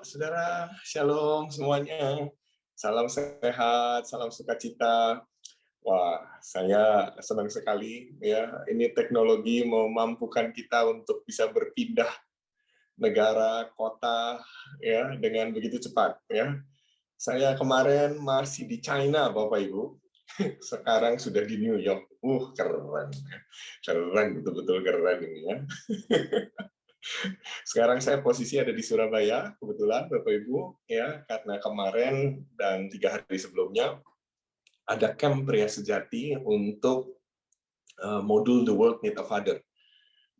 saudara, shalom semuanya. Salam sehat, salam sukacita. Wah, saya senang sekali ya. Ini teknologi memampukan kita untuk bisa berpindah negara, kota ya dengan begitu cepat ya. Saya kemarin masih di China, Bapak Ibu. Sekarang sudah di New York. Keren. Keren, betul-betul keren ini ya. Sekarang saya posisi ada di Surabaya, kebetulan Bapak Ibu, ya, karena kemarin dan 3 hari sebelumnya ada camp pria sejati untuk modul The World Need a Father.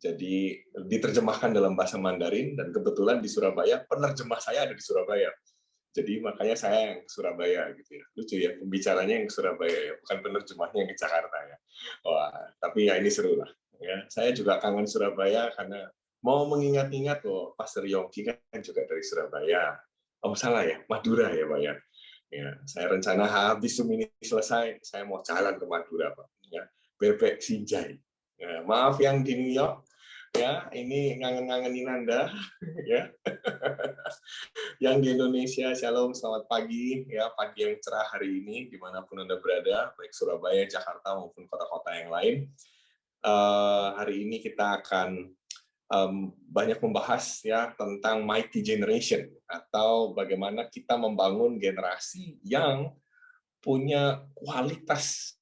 Jadi diterjemahkan dalam bahasa Mandarin dan kebetulan di Surabaya penerjemah saya ada di Surabaya. Jadi makanya saya yang ke Surabaya gitu ya. Lucu ya, pembicaranya yang ke Surabaya ya, bukan penerjemahnya yang ke Jakarta ya. Wah, tapi ya ini seru lah. Ya, saya juga kangen Surabaya karena mau mengingat-ingat Pastor Yongki kan juga dari Surabaya. Oh salah ya, Madura ya Pak ya. Ya, saya rencana habis Zoom ini selesai, saya mau jalan ke Madura Pak. Ya, bebek Sinjai. Ya, maaf yang di New York, ya ini ngangen-ngangenin Anda, ya. Yang di Indonesia, shalom, selamat pagi, ya pagi yang cerah hari ini, dimanapun Anda berada, baik Surabaya, Jakarta, maupun kota-kota yang lain. Hari ini kita akan banyak membahas ya tentang Mighty Generation, atau bagaimana kita membangun generasi yang punya kualitas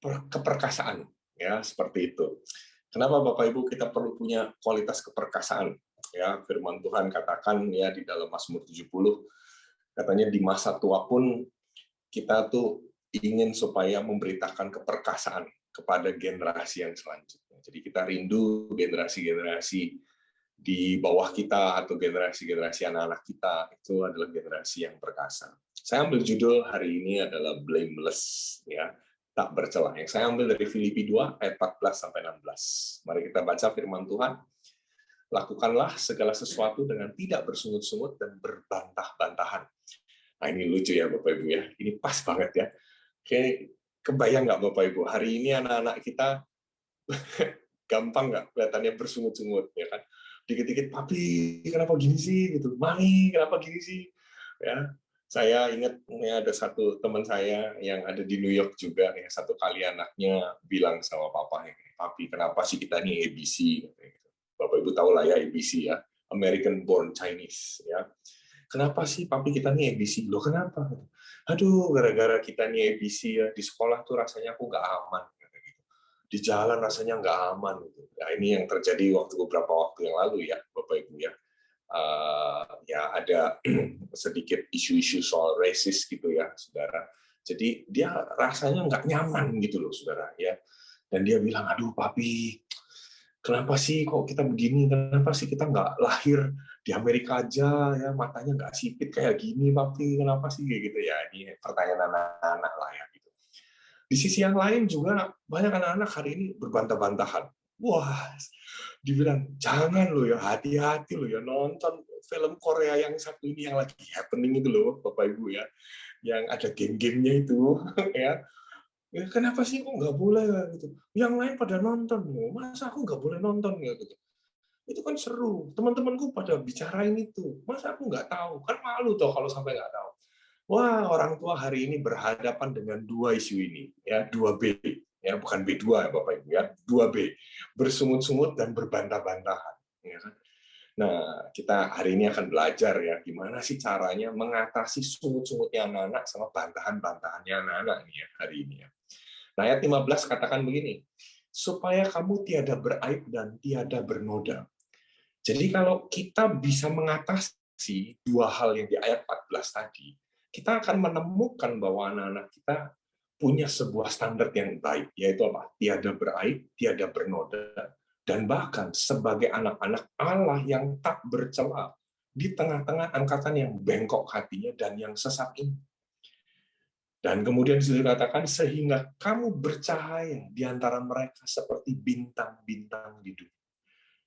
keperkasaan, ya seperti itu. Kenapa Bapak Ibu kita perlu punya kualitas keperkasaan? Ya, firman Tuhan katakan ya di dalam Mazmur 70, katanya di masa tua pun kita tuh ingin supaya memberitakan keperkasaan kepada generasi yang selanjutnya. Jadi kita rindu generasi-generasi di bawah kita atau generasi-generasi anak-anak kita itu adalah generasi yang perkasa. Saya ambil judul hari ini adalah blameless, ya, tak bercela. Yang saya ambil dari Filipi 2 ayat 14 sampai 16. Mari kita baca firman Tuhan. Lakukanlah segala sesuatu dengan tidak bersungut-sungut dan berbantah-bantahan. Nah, ini lucu ya Bapak Ibu ya. Ini pas banget ya. Kayak kebayang nggak Bapak Ibu, hari ini anak-anak kita gampang nggak kelihatannya bersungut-sungut ya kan. Dikit-dikit, papi kenapa gini sih gitu, mami kenapa gini sih ya. Saya ingat ya, ada satu teman saya yang ada di New York juga ya, satu kali anaknya bilang sama papa, papi kenapa sih kita ini ABC. Bapak Ibu tahu lah ya ABC ya, American Born Chinese ya. Kenapa sih papi kita nih ABC? Loh kenapa? Aduh, gara-gara kita nih ABC ya, di sekolah tuh rasanya aku nggak aman. Di jalan rasanya nggak aman. Nah, ini yang terjadi beberapa waktu yang lalu ya, Bapak Ibu ya. Ya ada sedikit isu-isu soal rasis gitu ya, saudara. Jadi dia rasanya nggak nyaman gitu loh, saudara ya. Dan dia bilang, aduh papi, kenapa sih kok kita begini? Kenapa sih kita nggak lahir di Amerika aja ya, matanya nggak sipit kayak gini, papi? Kenapa sih kayak gitu ya? Ini pertanyaan anak-anak lah ya. Di sisi yang lain juga banyak anak-anak hari ini berbantah-bantahan. Wah, dibilang jangan lo ya, hati-hati lo ya nonton film Korea yang satu ini yang lagi happening itu loh, Bapak Ibu ya, yang ada game-gamenya itu, ya. Ya, kenapa sih kok nggak boleh gitu? Yang lain pada nonton, masa aku nggak boleh nonton ya gitu? Itu kan seru. Teman-temanku pada bicarain itu, masa aku nggak tahu? Kan malu toh kalau sampai nggak tahu. Wah, orang tua hari ini berhadapan dengan dua isu ini, ya, 2B, ya, bukan B2 ya Bapak Ibu ya, 2B, bersungut-sungut dan berbantah-bantahan, ya kan? Nah, kita hari ini akan belajar ya gimana sih caranya mengatasi sungut-sungutnya anak-anak sama bantahan-bantahannya anak-anak nih ya hari ini ya. Nah, ayat 15 katakan begini, supaya kamu tiada beraib dan tiada bernoda. Jadi kalau kita bisa mengatasi dua hal yang di ayat 14 tadi, kita akan menemukan bahwa anak-anak kita punya sebuah standar yang baik, yaitu apa? Tiada beraib, tiada bernoda, dan bahkan sebagai anak-anak Allah yang tak bercela di tengah-tengah angkatan yang bengkok hatinya dan yang sesat ini. Dan kemudian dikatakan, sehingga kamu bercahaya di antara mereka seperti bintang-bintang di dunia.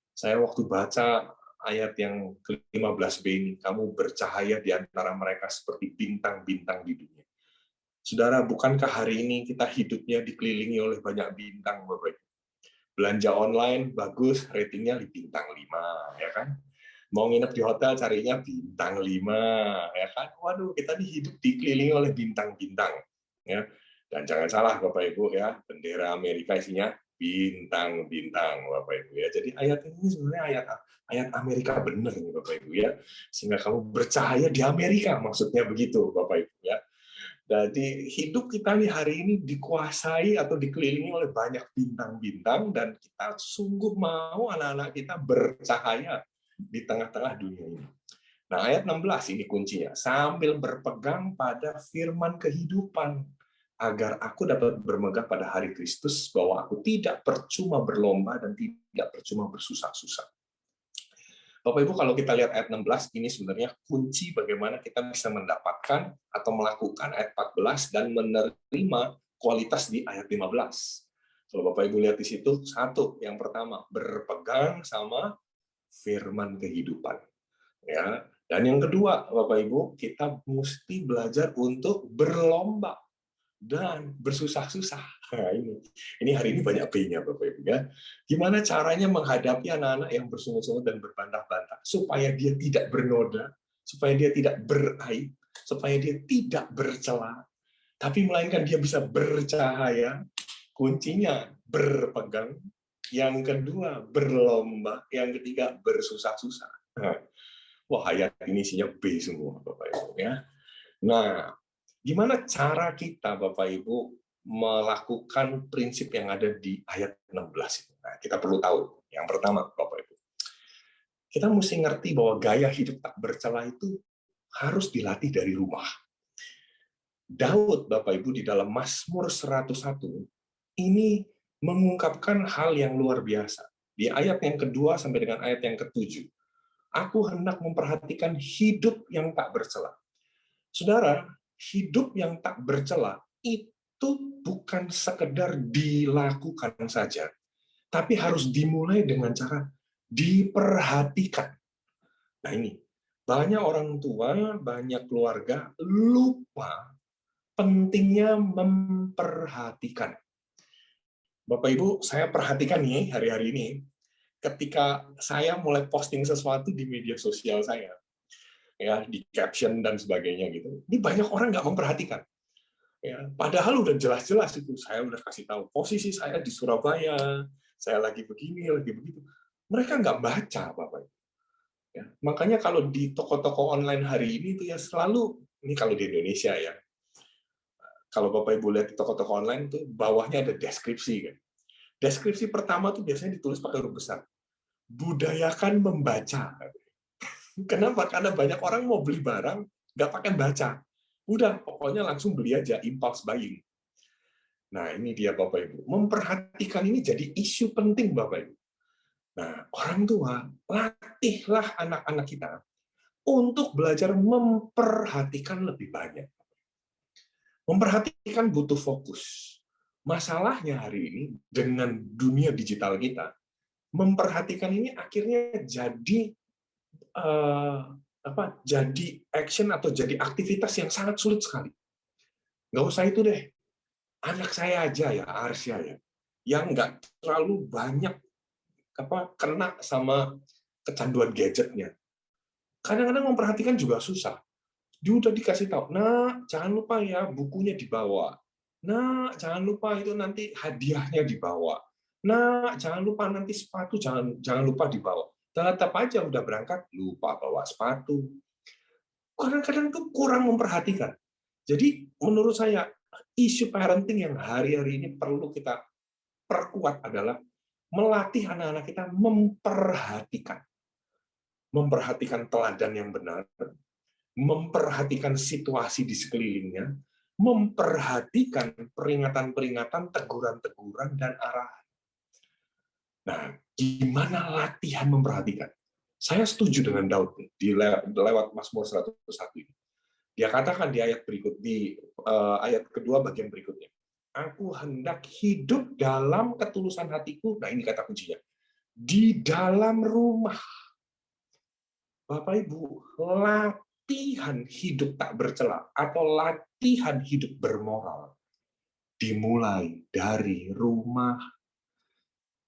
Saya waktu baca ayat yang ke-15b ini, kamu bercahaya di antara mereka seperti bintang-bintang di dunia. Saudara, bukankah hari ini kita hidupnya dikelilingi oleh banyak bintang, Bapak? Belanja online bagus, ratingnya di bintang 5, ya kan? Mau nginep di hotel carinya bintang 5, ya kan? Waduh, kita nih hidup dikelilingi oleh bintang-bintang, ya. Dan jangan salah Bapak Ibu ya, bendera Amerika isinya bintang-bintang Bapak Ibu ya. Jadi ayat ini sebenarnya ayat Amerika benar nih Bapak Ibu ya. Sehingga kamu bercahaya di Amerika, maksudnya begitu Bapak Ibu ya. Jadi hidup kita nih hari ini dikuasai atau dikelilingi oleh banyak bintang-bintang, dan kita sungguh mau anak-anak kita bercahaya di tengah-tengah dunia ini. Nah, ayat 16 ini kuncinya. Sambil berpegang pada firman kehidupan, agar aku dapat bermegah pada hari Kristus, bahwa aku tidak percuma berlomba dan tidak percuma bersusah-susah. Bapak Ibu, kalau kita lihat ayat 16, ini sebenarnya kunci bagaimana kita bisa mendapatkan atau melakukan ayat 14 dan menerima kualitas di ayat 15. Kalau Bapak Ibu lihat di situ, satu, yang pertama, berpegang sama firman kehidupan. Ya. Dan yang kedua, Bapak Ibu, kita mesti belajar untuk berlomba dan bersusah-susah. Nah, ini hari ini banyak B-nya Bapak Ibu ya. Gimana caranya menghadapi anak-anak yang bersungut-sungut dan berbantah-bantah supaya dia tidak bernoda, supaya dia tidak beraib, supaya dia tidak bercela, tapi melainkan dia bisa bercahaya. Kuncinya berpegang, yang kedua berlomba, yang ketiga bersusah-susah. Wah, ayat ini isinya B semua Bapak Ibu ya. Nah, gimana cara kita, Bapak Ibu, melakukan prinsip yang ada di ayat 16 itu? Nah, kita perlu tahu. Yang pertama, Bapak Ibu, kita mesti ngerti bahwa gaya hidup tak bercela itu harus dilatih dari rumah. Daud, Bapak Ibu, di dalam Mazmur 101, ini mengungkapkan hal yang luar biasa. Di ayat yang kedua sampai dengan ayat yang ketujuh. Aku hendak memperhatikan hidup yang tak bercela. Saudara, hidup yang tak bercela itu bukan sekedar dilakukan saja, tapi harus dimulai dengan cara diperhatikan. Nah ini, banyak orang tua, banyak keluarga lupa pentingnya memperhatikan. Bapak Ibu, saya perhatikan nih hari-hari ini, ketika saya mulai posting sesuatu di media sosial saya, ya di caption dan sebagainya gitu, ini banyak orang nggak memperhatikan. Ya, padahal udah jelas-jelas itu saya udah kasih tahu posisi saya di Surabaya, saya lagi begini, lagi begitu. Mereka nggak baca, Bapak. Ya, makanya kalau di toko-toko online hari ini itu ya selalu, ini kalau di Indonesia ya, kalau Bapak Ibu lihat di toko-toko online itu bawahnya ada deskripsi kan. Deskripsi pertama tuh biasanya ditulis pakai huruf besar. Budayakan membaca. Kenapa? Karena banyak orang mau beli barang nggak pakai baca. Udah, pokoknya langsung beli aja, impulse buying. Nah, ini dia Bapak Ibu. Memperhatikan ini jadi isu penting Bapak Ibu. Nah, orang tua, latihlah anak-anak kita untuk belajar memperhatikan lebih banyak. Memperhatikan butuh fokus. Masalahnya hari ini dengan dunia digital kita, memperhatikan ini akhirnya jadi jadi action atau jadi aktivitas yang sangat sulit sekali. Nggak usah itu deh. Anak saya aja ya, Arsya ya, yang nggak terlalu banyak kena sama kecanduan gadgetnya. Kadang-kadang memperhatikan juga susah. Dia udah dikasih tahu, nah jangan lupa ya bukunya dibawa. Nah jangan lupa itu nanti hadiahnya dibawa. Nah jangan lupa nanti sepatu jangan lupa dibawa. Tetap aja udah berangkat lupa bawa sepatu. Kadang-kadang tuh kurang memperhatikan. Jadi menurut saya isu parenting yang hari-hari ini perlu kita perkuat adalah melatih anak-anak kita memperhatikan. Memperhatikan teladan yang benar, memperhatikan situasi di sekelilingnya, memperhatikan peringatan-peringatan, teguran-teguran, dan arahan. Nah, gimana latihan memperhatikan? Saya setuju dengan Daud lewat Mazmur 101 ini. Dia katakan di ayat berikut, di ayat kedua bagian berikutnya, aku hendak hidup dalam ketulusan hatiku. Nah, ini kata kuncinya. Di dalam rumah. Bapak Ibu, latihan hidup tak bercela atau latihan hidup bermoral dimulai dari rumah.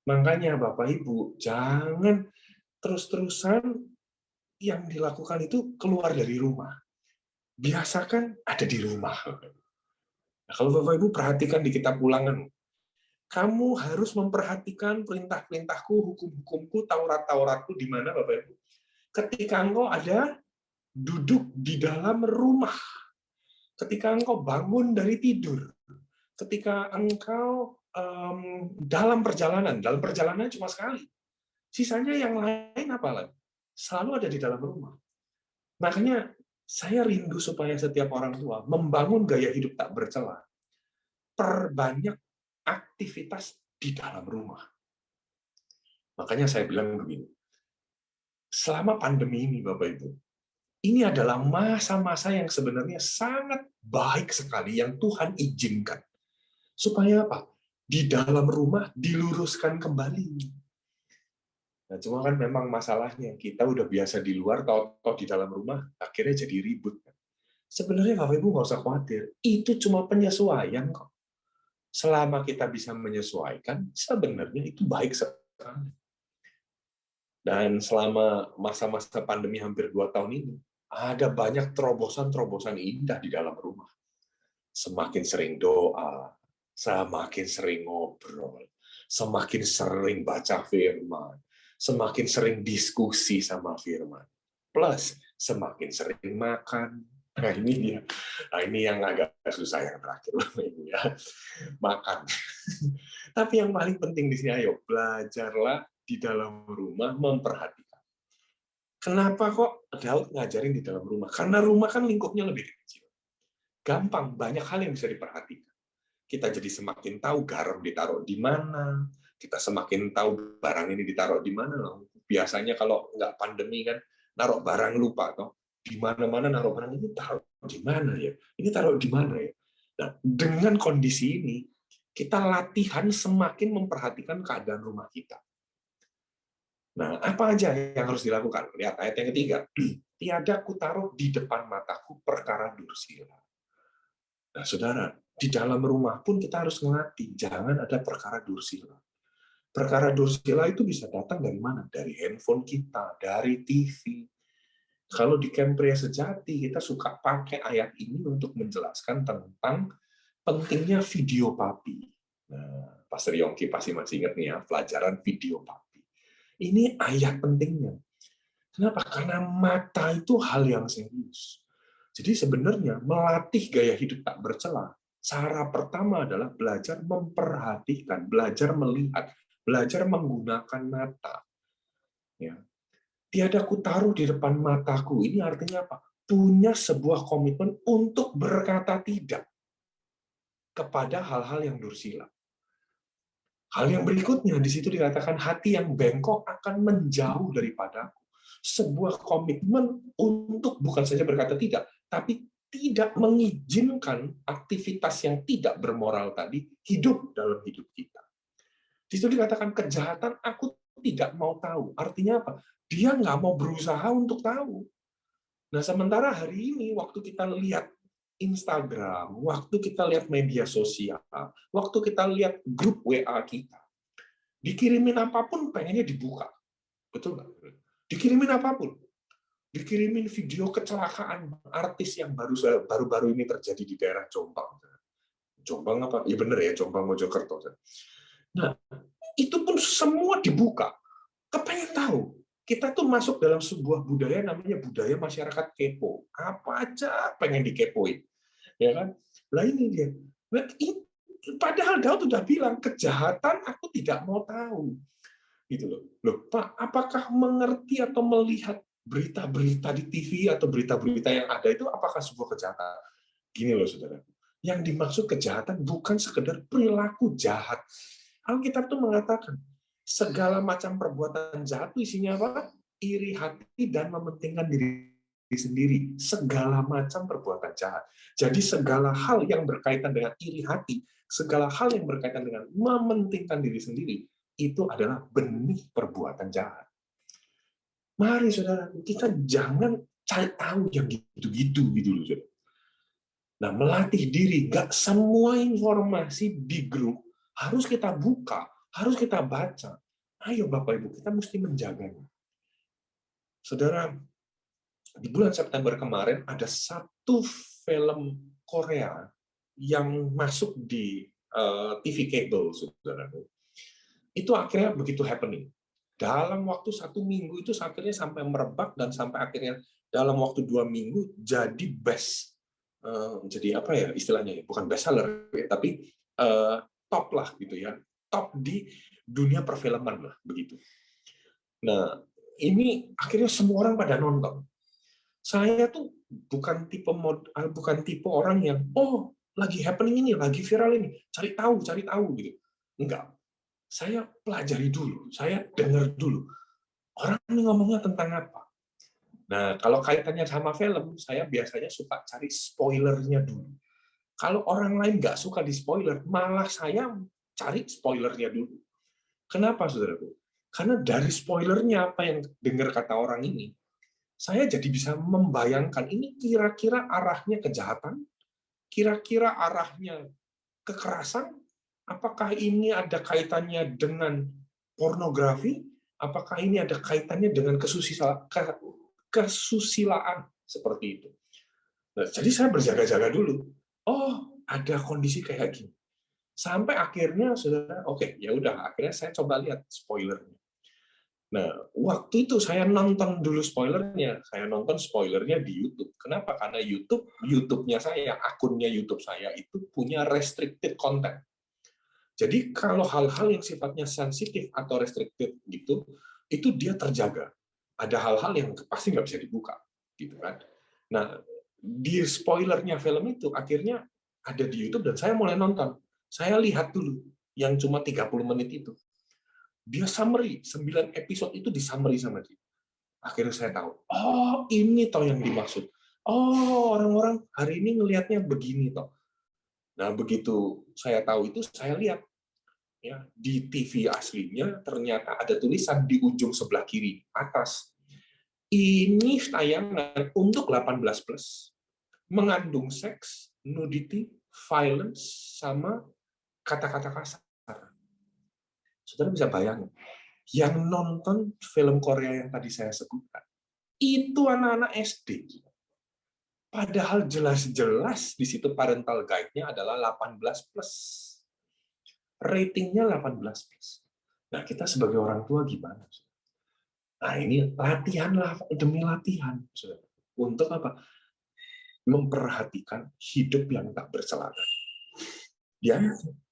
Makanya Bapak Ibu, jangan terus-terusan yang dilakukan itu keluar dari rumah. Biasakan ada di rumah. Nah, kalau Bapak Ibu perhatikan di kitab Ulangan, kamu harus memperhatikan perintah-perintahku, hukum-hukumku, Taurat-Tauratku di mana Bapak Ibu? Ketika engkau ada duduk di dalam rumah, ketika engkau bangun dari tidur, ketika engkau dalam perjalanan cuma sekali, sisanya yang lain apa lagi? Selalu ada di dalam rumah. Makanya saya rindu supaya setiap orang tua membangun gaya hidup tak bercela, perbanyak aktivitas di dalam rumah. Makanya saya bilang begini, selama pandemi ini Bapak Ibu, ini adalah masa-masa yang sebenarnya sangat baik sekali yang Tuhan izinkan. Supaya apa? Di dalam rumah diluruskan kembali. Nah, cuma kan memang masalahnya, kita udah biasa di luar, tahu di dalam rumah, akhirnya jadi ribut. Sebenarnya Bapak Ibu nggak usah khawatir, itu cuma penyesuaian kok. Selama kita bisa menyesuaikan, sebenarnya itu baik sekali. Dan selama masa-masa pandemi hampir 2 tahun ini, ada banyak terobosan-terobosan indah di dalam rumah. Semakin sering doa, semakin sering ngobrol, semakin sering baca firman, semakin sering diskusi sama firman. Plus, semakin sering makan. Nah, ini dia. Nah, ini yang agak susah yang terakhir, Ibu ya. Makan. Tapi yang paling penting di sini, ayo belajarlah di dalam rumah memperhatikan. Kenapa kok Daud ngajarin di dalam rumah? Karena rumah kan lingkupnya lebih kecil. Gampang, banyak hal yang bisa diperhatikan. Kita jadi semakin tahu garam ditaruh di mana, kita semakin tahu barang ini ditaruh di mana. Biasanya kalau nggak pandemi kan, naruh barang lupa. Toh. Di mana-mana naruh barang ini taruh di mana ya? Ini taruh di mana ya? Nah, dengan kondisi ini, kita latihan semakin memperhatikan keadaan rumah kita. Nah, apa aja yang harus dilakukan? Lihat ayat yang ketiga. Tiada kutaruh di depan mataku perkara dursila. Nah, saudara, di dalam rumah pun kita harus mengerti, jangan ada perkara dursila. Perkara dursila itu bisa datang dari mana? Dari handphone kita, dari TV. Kalau di Camp Pria Sejati, kita suka pakai ayat ini untuk menjelaskan tentang pentingnya video papi. Nah, Pastor Yongki pasti masih ingat nih ya, pelajaran video papi. Ini ayat pentingnya. Kenapa? Karena mata itu hal yang serius. Jadi sebenarnya melatih gaya hidup tak bercela, cara pertama adalah belajar memperhatikan, belajar melihat, belajar menggunakan mata. Ya. Tiada kutaruh di depan mataku. Ini artinya apa? Punya sebuah komitmen untuk berkata tidak kepada hal-hal yang dursila. Hal yang berikutnya, di situ dikatakan hati yang bengkok akan menjauh daripadaku. Sebuah komitmen untuk bukan saja berkata tidak, tapi tidak mengizinkan aktivitas yang tidak bermoral tadi hidup dalam hidup kita. Di situ dikatakan kejahatan aku tidak mau tahu. Artinya apa? Dia nggak mau berusaha untuk tahu. Nah, sementara hari ini waktu kita lihat Instagram, waktu kita lihat media sosial, waktu kita lihat grup WA kita, dikirimin apapun pengennya dibuka. Betul nggak? Dikirimin apapun. Dikirimin video kecelakaan artis yang baru-baru ini terjadi di daerah Jombang. Jombang apa? Ya bener ya, Jombang Mojokerto. Nah, itu pun semua dibuka. Kepengen tahu. Kita tuh masuk dalam sebuah budaya namanya budaya masyarakat kepo. Apa aja pengen dikepoin. Ya kan? Lah ini dia. Padahal Daud sudah bilang, kejahatan aku tidak mau tahu. Gitu loh. Loh, Pak, apakah mengerti atau melihat berita-berita di TV atau berita-berita yang ada itu apakah sebuah kejahatan? Gini loh, saudara. Yang dimaksud kejahatan bukan sekedar perilaku jahat. Alkitab itu mengatakan, segala macam perbuatan jahat itu isinya apa? Iri hati dan mementingkan diri sendiri. Segala macam perbuatan jahat. Jadi segala hal yang berkaitan dengan iri hati, segala hal yang berkaitan dengan mementingkan diri sendiri, itu adalah benih perbuatan jahat. Mari saudara, kita jangan cari tahu yang gitu-gitu gitu loh. Nah, melatih diri, gak semua informasi di grup harus kita buka, harus kita baca. Ayo Bapak Ibu, kita mesti menjaganya. Saudara, di bulan September kemarin ada satu film Korea yang masuk di TV kabel, saudaraku. Itu akhirnya begitu happening. Dalam waktu 1 minggu itu akhirnya sampai merebak dan sampai akhirnya dalam waktu 2 minggu jadi best, jadi apa ya istilahnya ya, bukan best seller ya, tapi top lah gitu ya, top di dunia perfilman lah begitu. Nah ini akhirnya semua orang pada nonton. Saya tuh bukan tipe orang yang lagi happening ini, lagi viral ini, cari tahu gitu. Enggak. Saya pelajari dulu, saya dengar dulu. Orang ini ngomongnya tentang apa? Nah, kalau kaitannya sama film, saya biasanya suka cari spoilernya dulu. Kalau orang lain nggak suka di spoiler, malah saya cari spoilernya dulu. Kenapa, saudaraku? Karena dari spoilernya apa yang dengar kata orang ini, saya jadi bisa membayangkan ini kira-kira arahnya kejahatan, kira-kira arahnya kekerasan, apakah ini ada kaitannya dengan pornografi, apakah ini ada kaitannya dengan kesusilaan seperti itu. Nah, jadi saya berjaga-jaga dulu. Oh, ada kondisi kayak gini. Sampai akhirnya saudara, oke, ya udah, akhirnya saya coba lihat spoilernya. Nah, waktu itu saya nonton dulu spoilernya. Saya nonton spoilernya di YouTube. Kenapa? Karena YouTube-nya saya, akunnya YouTube saya itu punya restricted content. Jadi kalau hal-hal yang sifatnya sensitif atau restricted gitu, itu dia terjaga. Ada hal-hal yang pasti nggak bisa dibuka, gitu kan. Nah, di spoilernya film itu akhirnya ada di YouTube dan saya mulai nonton. Saya lihat dulu yang cuma 30 menit itu. Dia summary, 9 episode itu di summary sama dia. Akhirnya saya tahu, oh ini toh yang dimaksud. Oh, orang-orang hari ini ngelihatnya begini toh. Nah, begitu saya tahu itu, saya lihat ya di TV aslinya ternyata ada tulisan di ujung sebelah kiri atas. Ini tayangan untuk 18+, mengandung seks, nudity, violence, sama kata-kata kasar. Saudara bisa bayangin, yang nonton film Korea yang tadi saya sebutkan, itu anak-anak SD. Padahal jelas-jelas di situ parental guide-nya adalah 18+. Ratingnya 18+. Nah, kita sebagai orang tua gimana? Nah, ini latihan demi latihan. Untuk apa? Memperhatikan hidup yang tak bercelana. Ya,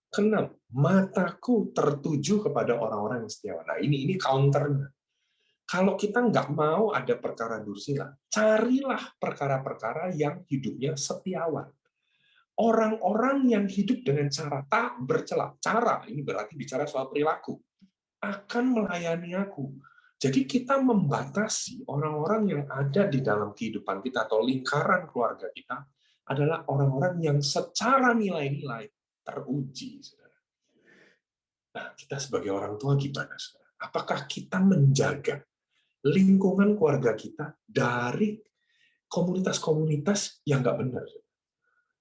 kenapa? Mataku tertuju kepada orang-orang yang setiawan. Nah, ini counternya. Kalau kita nggak mau ada perkara dursila, carilah perkara-perkara yang hidupnya setiawan. Orang-orang yang hidup dengan cara tak bercela, cara ini berarti bicara soal perilaku, akan melayani aku. Jadi kita membatasi orang-orang yang ada di dalam kehidupan kita atau lingkaran keluarga kita adalah orang-orang yang secara nilai-nilai teruji. Nah, kita sebagai orang tua gimana? Apakah kita menjaga lingkungan keluarga kita dari komunitas-komunitas yang nggak benar?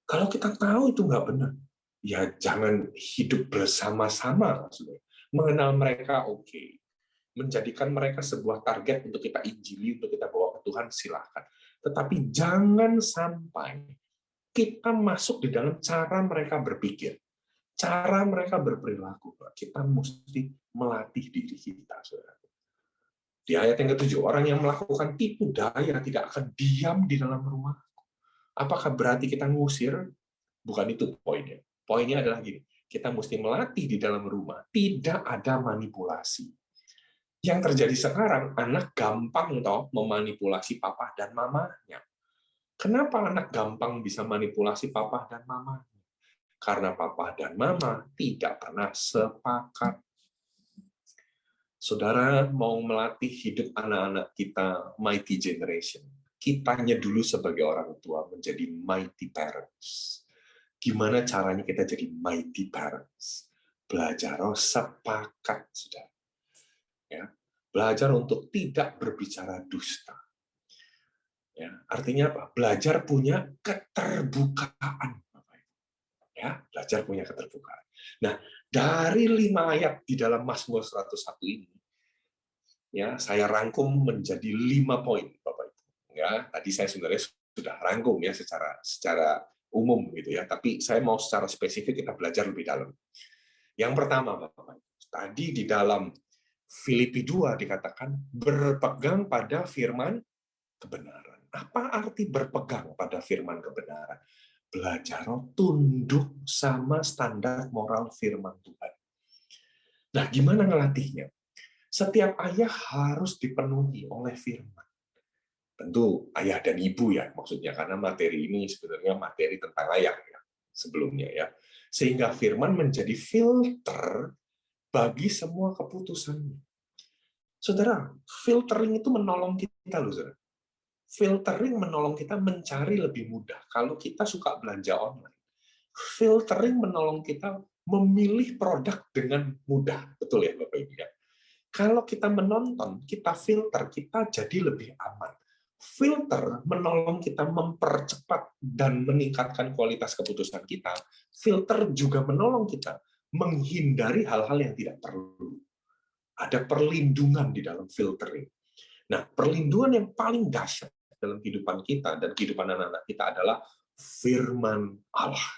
Kalau kita tahu itu nggak benar, ya jangan hidup bersama-sama. Mengenal mereka oke. Menjadikan mereka sebuah target untuk kita injili, untuk kita bawa ke Tuhan, silahkan. Tetapi jangan sampai kita masuk di dalam cara mereka berpikir, cara mereka berperilaku. Kita mesti melatih diri kita, saudara. Di ayat yang ke-7, orang yang melakukan tipu daya tidak akan diam di dalam rumah. Apakah berarti kita ngusir? Bukan itu poinnya. Poinnya adalah gini, kita mesti melatih di dalam rumah, tidak ada manipulasi. Yang terjadi sekarang, anak gampang toh memanipulasi papa dan mamanya. Kenapa anak gampang bisa manipulasi papa dan mamanya? Karena papa dan mama tidak pernah sepakat. Saudara mau melatih hidup anak-anak kita mighty generation. Kitanya dulu sebagai orang tua menjadi mighty parents. Gimana caranya kita jadi mighty parents? Belajar sepakat, saudara. Ya, belajar untuk tidak berbicara dusta. Ya, artinya apa? Belajar punya keterbukaan. Ya, belajar punya keterbukaan. Nah, dari 5 ayat di dalam Mazmur 101 ini, ya, saya rangkum menjadi 5 poin, Bapak Ibu. Ya, tadi saya sebenarnya sudah rangkum ya secara umum gitu ya, tapi saya mau secara spesifik kita belajar lebih dalam. Yang pertama, Bapak, tadi di dalam Filipi 2 dikatakan berpegang pada firman kebenaran. Apa arti berpegang pada firman kebenaran? Belajar tunduk sama standar moral firman Tuhan. Nah, gimana ngelatihnya? Setiap ayah harus dipenuhi oleh firman. Tentu ayah dan ibu ya maksudnya, karena materi ini sebenarnya materi tentang ayah ya sebelumnya ya. Sehingga firman menjadi filter bagi semua keputusannya. Saudara, filtering itu menolong kita loh, saudara. Filtering menolong kita mencari lebih mudah. Kalau kita suka belanja online, filtering menolong kita memilih produk dengan mudah. Betul ya, Bapak Ibu ya? Kalau kita menonton, kita filter, kita jadi lebih aman. Filter menolong kita mempercepat dan meningkatkan kualitas keputusan kita. Filter juga menolong kita menghindari hal-hal yang tidak perlu. Ada perlindungan di dalam filtering. Nah, perlindungan yang paling dahsyat dalam kehidupan kita dan kehidupan anak-anak kita adalah firman Allah.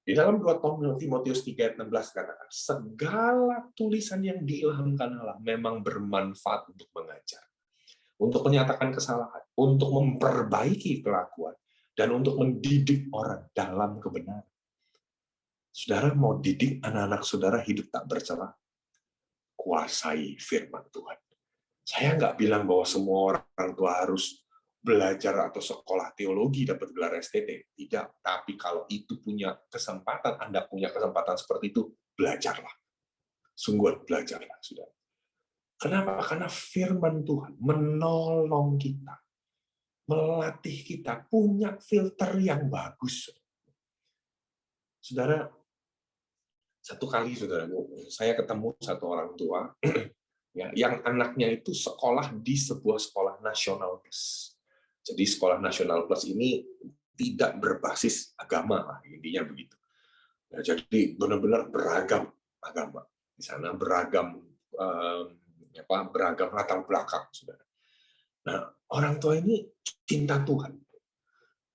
Di dalam 2 Timotius 3 ayat 16 katakan, segala tulisan yang diilhamkan Allah memang bermanfaat untuk mengajar, untuk menyatakan kesalahan, untuk memperbaiki kelakuan, dan untuk mendidik orang dalam kebenaran. Saudara mau didik anak-anak saudara hidup tak bercela, kuasai firman Tuhan. Saya nggak bilang bahwa semua orang tua harus belajar atau sekolah teologi dapat gelar STT. Tidak. Tapi kalau itu punya kesempatan, Anda punya kesempatan seperti itu, belajarlah. Sungguh belajarlah, sudah. Kenapa? Karena firman Tuhan menolong kita, melatih kita, punya filter yang bagus. Saudara, satu kali, saudara, saya ketemu satu orang tua ya, yang anaknya itu sekolah di sebuah sekolah nasional plus. Jadi sekolah nasional plus ini tidak berbasis agama lah, intinya begitu. Ya, jadi benar-benar beragam agama di sana, beragam beragam latar belakang, saudara. Nah, orang tua ini cinta Tuhan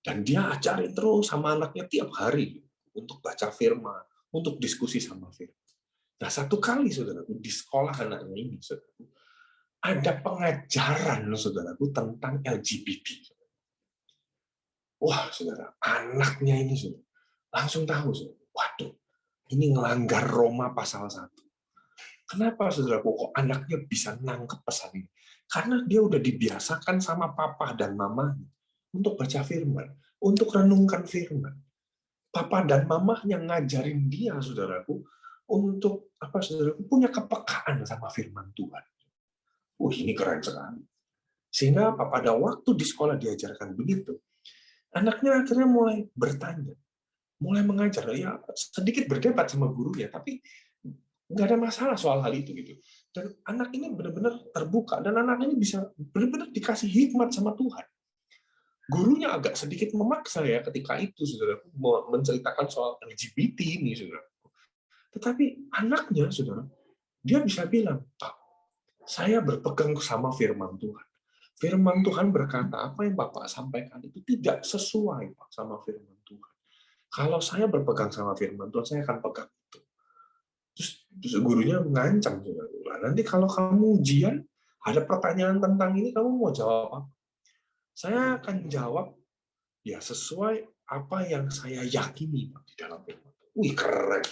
dan dia ajarin terus sama anaknya tiap hari untuk baca firman, untuk diskusi sama firman. Nah, satu kali, saudaraku, di sekolah anaknya ini, saudaraku, ada pengajaran, saudaraku, tentang LGBT. Wah, saudara, anaknya ini, saudara, langsung tahu, saudara, waduh, ini ngelanggar Roma pasal 1. Kenapa, saudaraku, kok anaknya bisa nangkep pesan ini? Karena dia udah dibiasakan sama papa dan mamanya untuk baca firman, untuk renungkan firman. Papa dan mamanya ngajarin dia, saudaraku, untuk saudaraku, punya kepekaan sama firman Tuhan. Ini keren sekali. Sehingga pada waktu di sekolah diajarkan begitu, anaknya akhirnya mulai bertanya, mulai mengajar, ya sedikit berdebat sama gurunya, tapi nggak ada masalah soal hal itu gitu. Dan anak ini benar-benar terbuka, dan anak ini bisa benar-benar dikasih hikmat sama Tuhan. Gurunya agak sedikit memaksa ya ketika itu, saudara, menceritakan soal LGBT ini, saudara. Tetapi anaknya, saudara, dia bisa bilang, Pak, saya berpegang sama firman Tuhan. Firman Tuhan berkata, apa yang Bapak sampaikan itu tidak sesuai Pak sama firman Tuhan. Kalau saya berpegang sama firman Tuhan, saya akan pegang itu. Terus gurunya mengancam, saudara. Nanti kalau kamu ujian, ada pertanyaan tentang ini, kamu mau jawab apa? Saya akan jawab ya sesuai apa yang saya yakini di dalam firman. Wih, keren.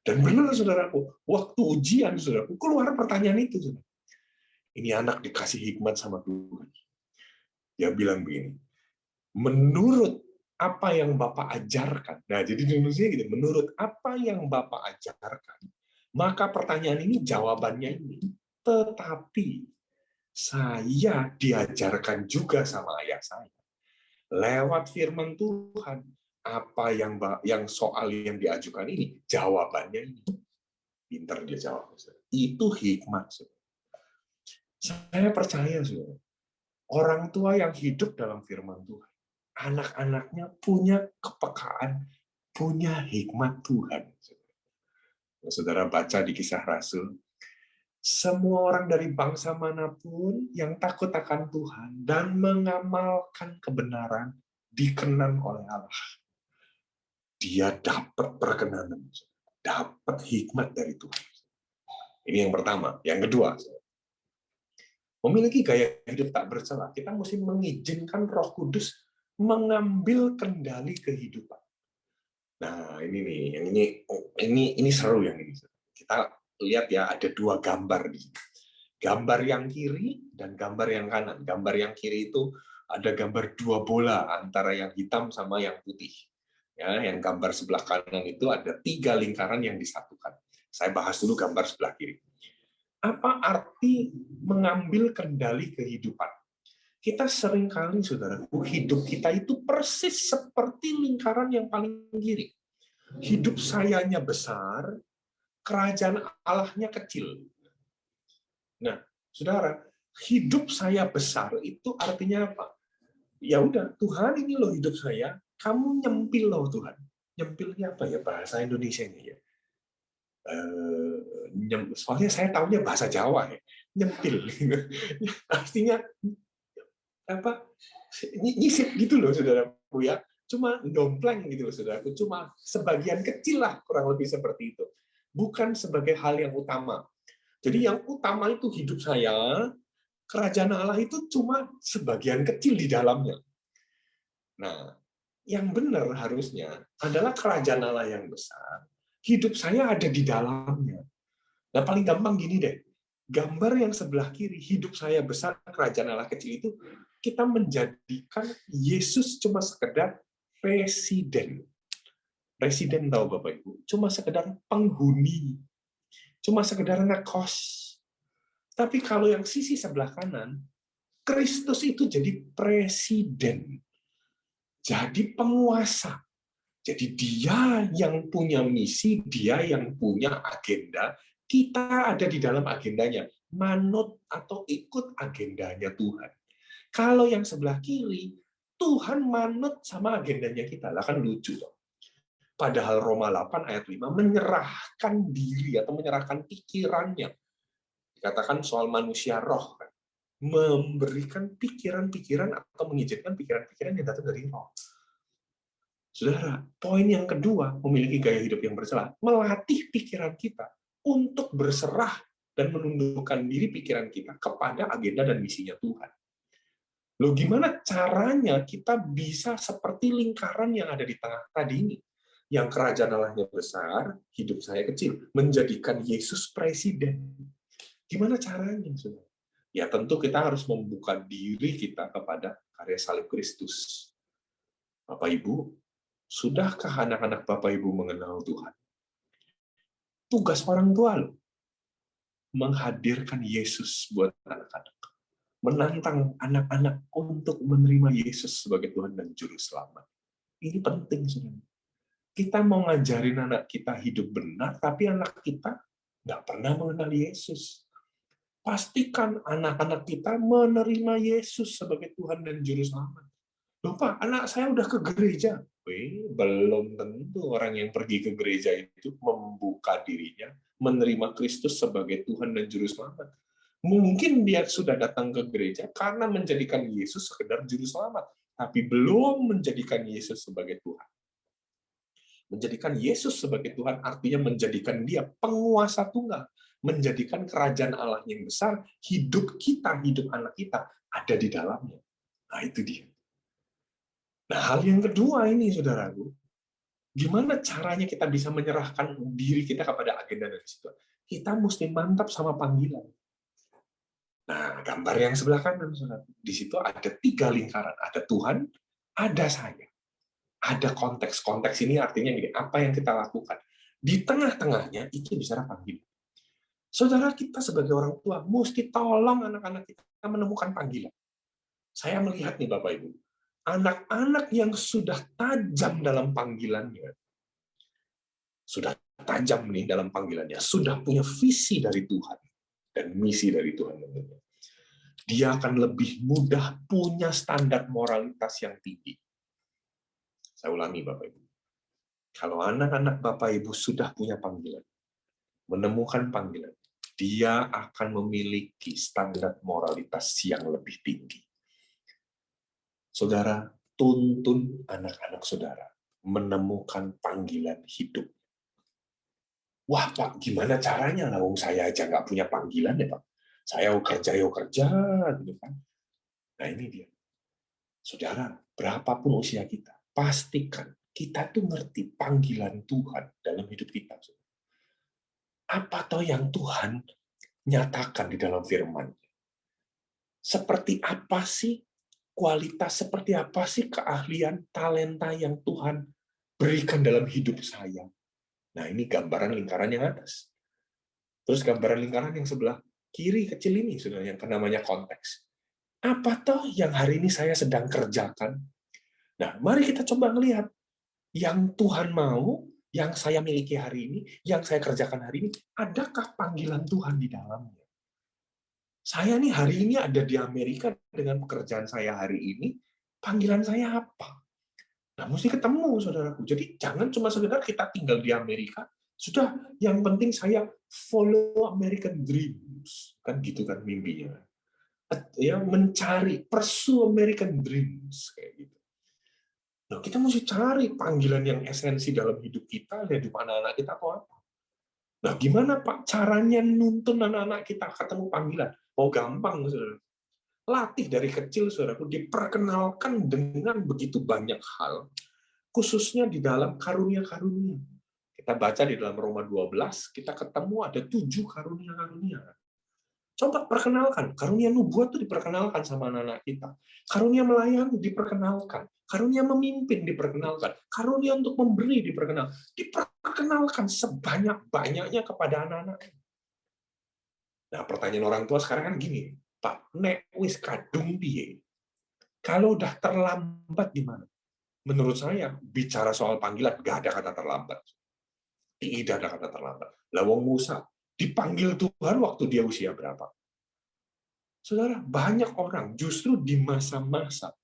Dan benar, saudaraku, waktu ujian, saudaraku, keluar pertanyaan itu. Saudara. Ini anak dikasih hikmat sama Tuhan. Dia bilang begini, menurut apa yang Bapak ajarkan. Nah, jadi Indonesia gitu, menurut apa yang Bapak ajarkan, maka pertanyaan ini jawabannya ini. Tetapi saya diajarkan juga sama ayah saya. Lewat firman Tuhan, apa yang soal yang diajukan ini, jawabannya ini. Pinter dia jawab. Itu hikmat. Saya percaya, saudara, orang tua yang hidup dalam firman Tuhan, anak-anaknya punya kepekaan, punya hikmat Tuhan. Saudara baca di Kisah Rasul, Semua orang dari bangsa manapun yang takut akan Tuhan dan mengamalkan kebenaran dikenan oleh Allah. Dia dapat perkenanan, dapat hikmat dari Tuhan. Ini yang pertama. Yang kedua, memiliki gaya hidup tak bercela. Kita mesti mengizinkan Roh Kudus mengambil kendali kehidupan. Nah, ini nih, yang ini seru yang ini. Kita lihat ya, ada dua gambar di sini. Gambar yang kiri dan gambar yang kanan. Gambar yang kiri itu ada gambar dua bola antara yang hitam sama yang putih. Ya, yang gambar sebelah kanan itu ada 3 lingkaran yang disatukan. Saya bahas dulu gambar sebelah kiri. Apa arti mengambil kendali kehidupan? Kita seringkali, saudaraku, hidup kita itu persis seperti lingkaran yang paling kiri. Hidup sayanya besar, kerajaan Allahnya kecil. Nah, saudara, hidup saya besar itu artinya apa? Ya udah, Tuhan ini loh hidup saya, kamu nyempil loh Tuhan. Nyempilnya apa ya bahasa Indonesia-nya ya? Soalnya saya tahunya bahasa Jawa ya, nyempil. Artinya apa? Nyisip gitu loh, saudaraku ya. Cuma dompleng gitu loh, saudaraku. Cuma sebagian kecil lah, kurang lebih seperti itu. Bukan sebagai hal yang utama. Jadi yang utama itu hidup saya, kerajaan Allah itu cuma sebagian kecil di dalamnya. Nah, yang benar harusnya adalah kerajaan Allah yang besar, hidup saya ada di dalamnya. Nah, paling gampang gini deh, gambar yang sebelah kiri, hidup saya besar, kerajaan Allah kecil itu, kita menjadikan Yesus cuma sekedar presiden. Presiden tahu Bapak Ibu, cuma sekedar penghuni, cuma sekedar ngekos. Tapi kalau yang sisi sebelah kanan, Kristus itu jadi presiden, jadi penguasa. Jadi dia yang punya misi, dia yang punya agenda, kita ada di dalam agendanya, manut atau ikut agendanya Tuhan. Kalau yang sebelah kiri, Tuhan manut sama agendanya kita. Lah kan lucu dong. Padahal Roma 8 ayat 5 menyerahkan diri atau menyerahkan pikirannya. Dikatakan soal manusia roh, kan? Memberikan pikiran-pikiran atau mengizinkan pikiran-pikiran yang datang dari roh. Saudara, poin yang kedua, memiliki gaya hidup yang bercela, melatih pikiran kita untuk berserah dan menundukkan diri pikiran kita kepada agenda dan misinya Tuhan. Loh, gimana caranya kita bisa seperti lingkaran yang ada di tengah tadi ini? Yang kerajaan Allahnya besar, hidup saya kecil, menjadikan Yesus presiden. Gimana caranya, saudara? Ya tentu kita harus membuka diri kita kepada karya salib Kristus. Bapak Ibu, sudahkah anak-anak Bapak Ibu mengenal Tuhan? Tugas orang tua loh, menghadirkan Yesus buat anak-anak. Menantang anak-anak untuk menerima Yesus sebagai Tuhan dan Juru Selamat. Ini penting, saudara. Kita mau ngajarin anak kita hidup benar, tapi anak kita nggak pernah mengenal Yesus. Pastikan anak-anak kita menerima Yesus sebagai Tuhan dan Juru Selamat. Loh Pak, anak saya udah ke gereja. Belum tentu orang yang pergi ke gereja itu membuka dirinya, menerima Kristus sebagai Tuhan dan Juru Selamat. Mungkin dia sudah datang ke gereja karena menjadikan Yesus sekedar Juru Selamat, tapi belum menjadikan Yesus sebagai Tuhan. Menjadikan Yesus sebagai Tuhan artinya menjadikan dia penguasa tunggal, menjadikan kerajaan Allah yang besar, hidup kita, hidup anak kita ada di dalamnya. Nah, itu dia. Nah, hal yang kedua ini, saudaraku, gimana caranya kita bisa menyerahkan diri kita kepada agenda dari situ? Kita mesti mantap sama panggilan. Nah, gambar yang sebelah kanan, saudara, di situ ada 3 lingkaran. Ada Tuhan, ada saya. Ada konteks. Konteks ini artinya gini, apa yang kita lakukan. Di tengah-tengahnya, itu bicara panggilan. Saudara, kita sebagai orang tua, mesti tolong anak-anak kita menemukan panggilan. Saya melihat nih, Bapak Ibu, anak-anak yang sudah tajam dalam panggilannya, sudah tajam nih dalam panggilannya, sudah punya visi dari Tuhan dan misi dari Tuhan tentunya. Dia akan lebih mudah punya standar moralitas yang tinggi. Saya ulangi Bapak Ibu. Kalau anak-anak Bapak Ibu sudah punya panggilan, menemukan panggilan, dia akan memiliki standar moralitas yang lebih tinggi. Saudara, tuntun anak-anak saudara menemukan panggilan hidup. Wah Pak, gimana caranya? Wong saya aja nggak punya panggilan ya Pak. Saya kerja, gitu kan. Nah ini dia. Saudara, berapapun usia kita, pastikan kita tuh ngerti panggilan Tuhan dalam hidup kita. Apa toh yang Tuhan nyatakan di dalam firman? Seperti apa sih kualitas, seperti apa sih keahlian, talenta yang Tuhan berikan dalam hidup saya? Nah, ini gambaran lingkaran yang atas. Terus gambaran lingkaran yang sebelah kiri kecil ini, sudah yang namanya konteks. Apa toh yang hari ini saya sedang kerjakan? Nah, mari kita coba melihat yang Tuhan mau, yang saya miliki hari ini, yang saya kerjakan hari ini, adakah panggilan Tuhan di dalamnya? Saya nih hari ini ada di Amerika dengan pekerjaan saya hari ini, panggilan saya apa? Nah, mesti ketemu, saudaraku. Jadi jangan cuma sekedar kita tinggal di Amerika, sudah yang penting saya follow American dreams. Kan gitu kan mimpinya. Ya, mencari, pursue American dreams. Kayak gitu. Nah, kita mesti cari panggilan yang esensi dalam hidup kita, hidup anak-anak kita atau apa. Nah, gimana Pak caranya nuntun anak-anak kita ketemu panggilan? Oh, gampang, saudara. Latih dari kecil, saudaraku, diperkenalkan dengan begitu banyak hal, khususnya di dalam karunia-karunia. Kita baca di dalam Roma 12, kita ketemu ada 7 karunia-karunia. Coba perkenalkan, karunia nubuat itu diperkenalkan sama anak-anak kita. Karunia melayani diperkenalkan, karunia memimpin diperkenalkan, karunia untuk memberi diperkenalkan sebanyak-banyaknya kepada anak-anak. Nah, pertanyaan orang tua sekarang kan gini, Pak, nek wis kadung piye? Kalau udah terlambat gimana? Menurut saya, bicara soal panggilan, nggak ada kata terlambat. Tidak ada kata terlambat. Lah wong Musa dipanggil Tuhan waktu dia usia berapa? Saudara, banyak orang justru di masa-masa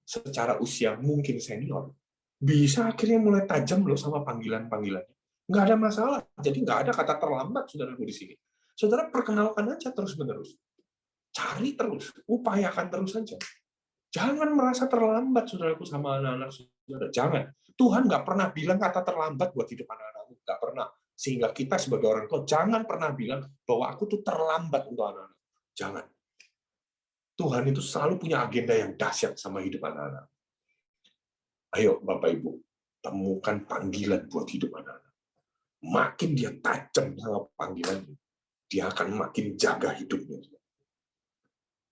secara usia mungkin senior, bisa akhirnya mulai tajam loh sama panggilan-panggilannya. Nggak ada masalah. Jadi nggak ada kata terlambat, saudaraku di sini. Saudara perkenalkan aja terus-menerus. Cari terus, upayakan terus saja. Jangan merasa terlambat, saudaraku, sama anak-anak saudara. Jangan. Tuhan nggak pernah bilang kata terlambat buat hidup anak-anakmu. Nggak pernah. Sehingga kita sebagai orang tua, jangan pernah bilang bahwa aku tuh terlambat untuk anak-anak. Jangan. Tuhan itu selalu punya agenda yang dahsyat sama hidup anak-anak. Ayo, Bapak Ibu, temukan panggilan buat hidup anak-anak. Makin dia tajam sama panggilannya, dia akan makin jaga hidupnya.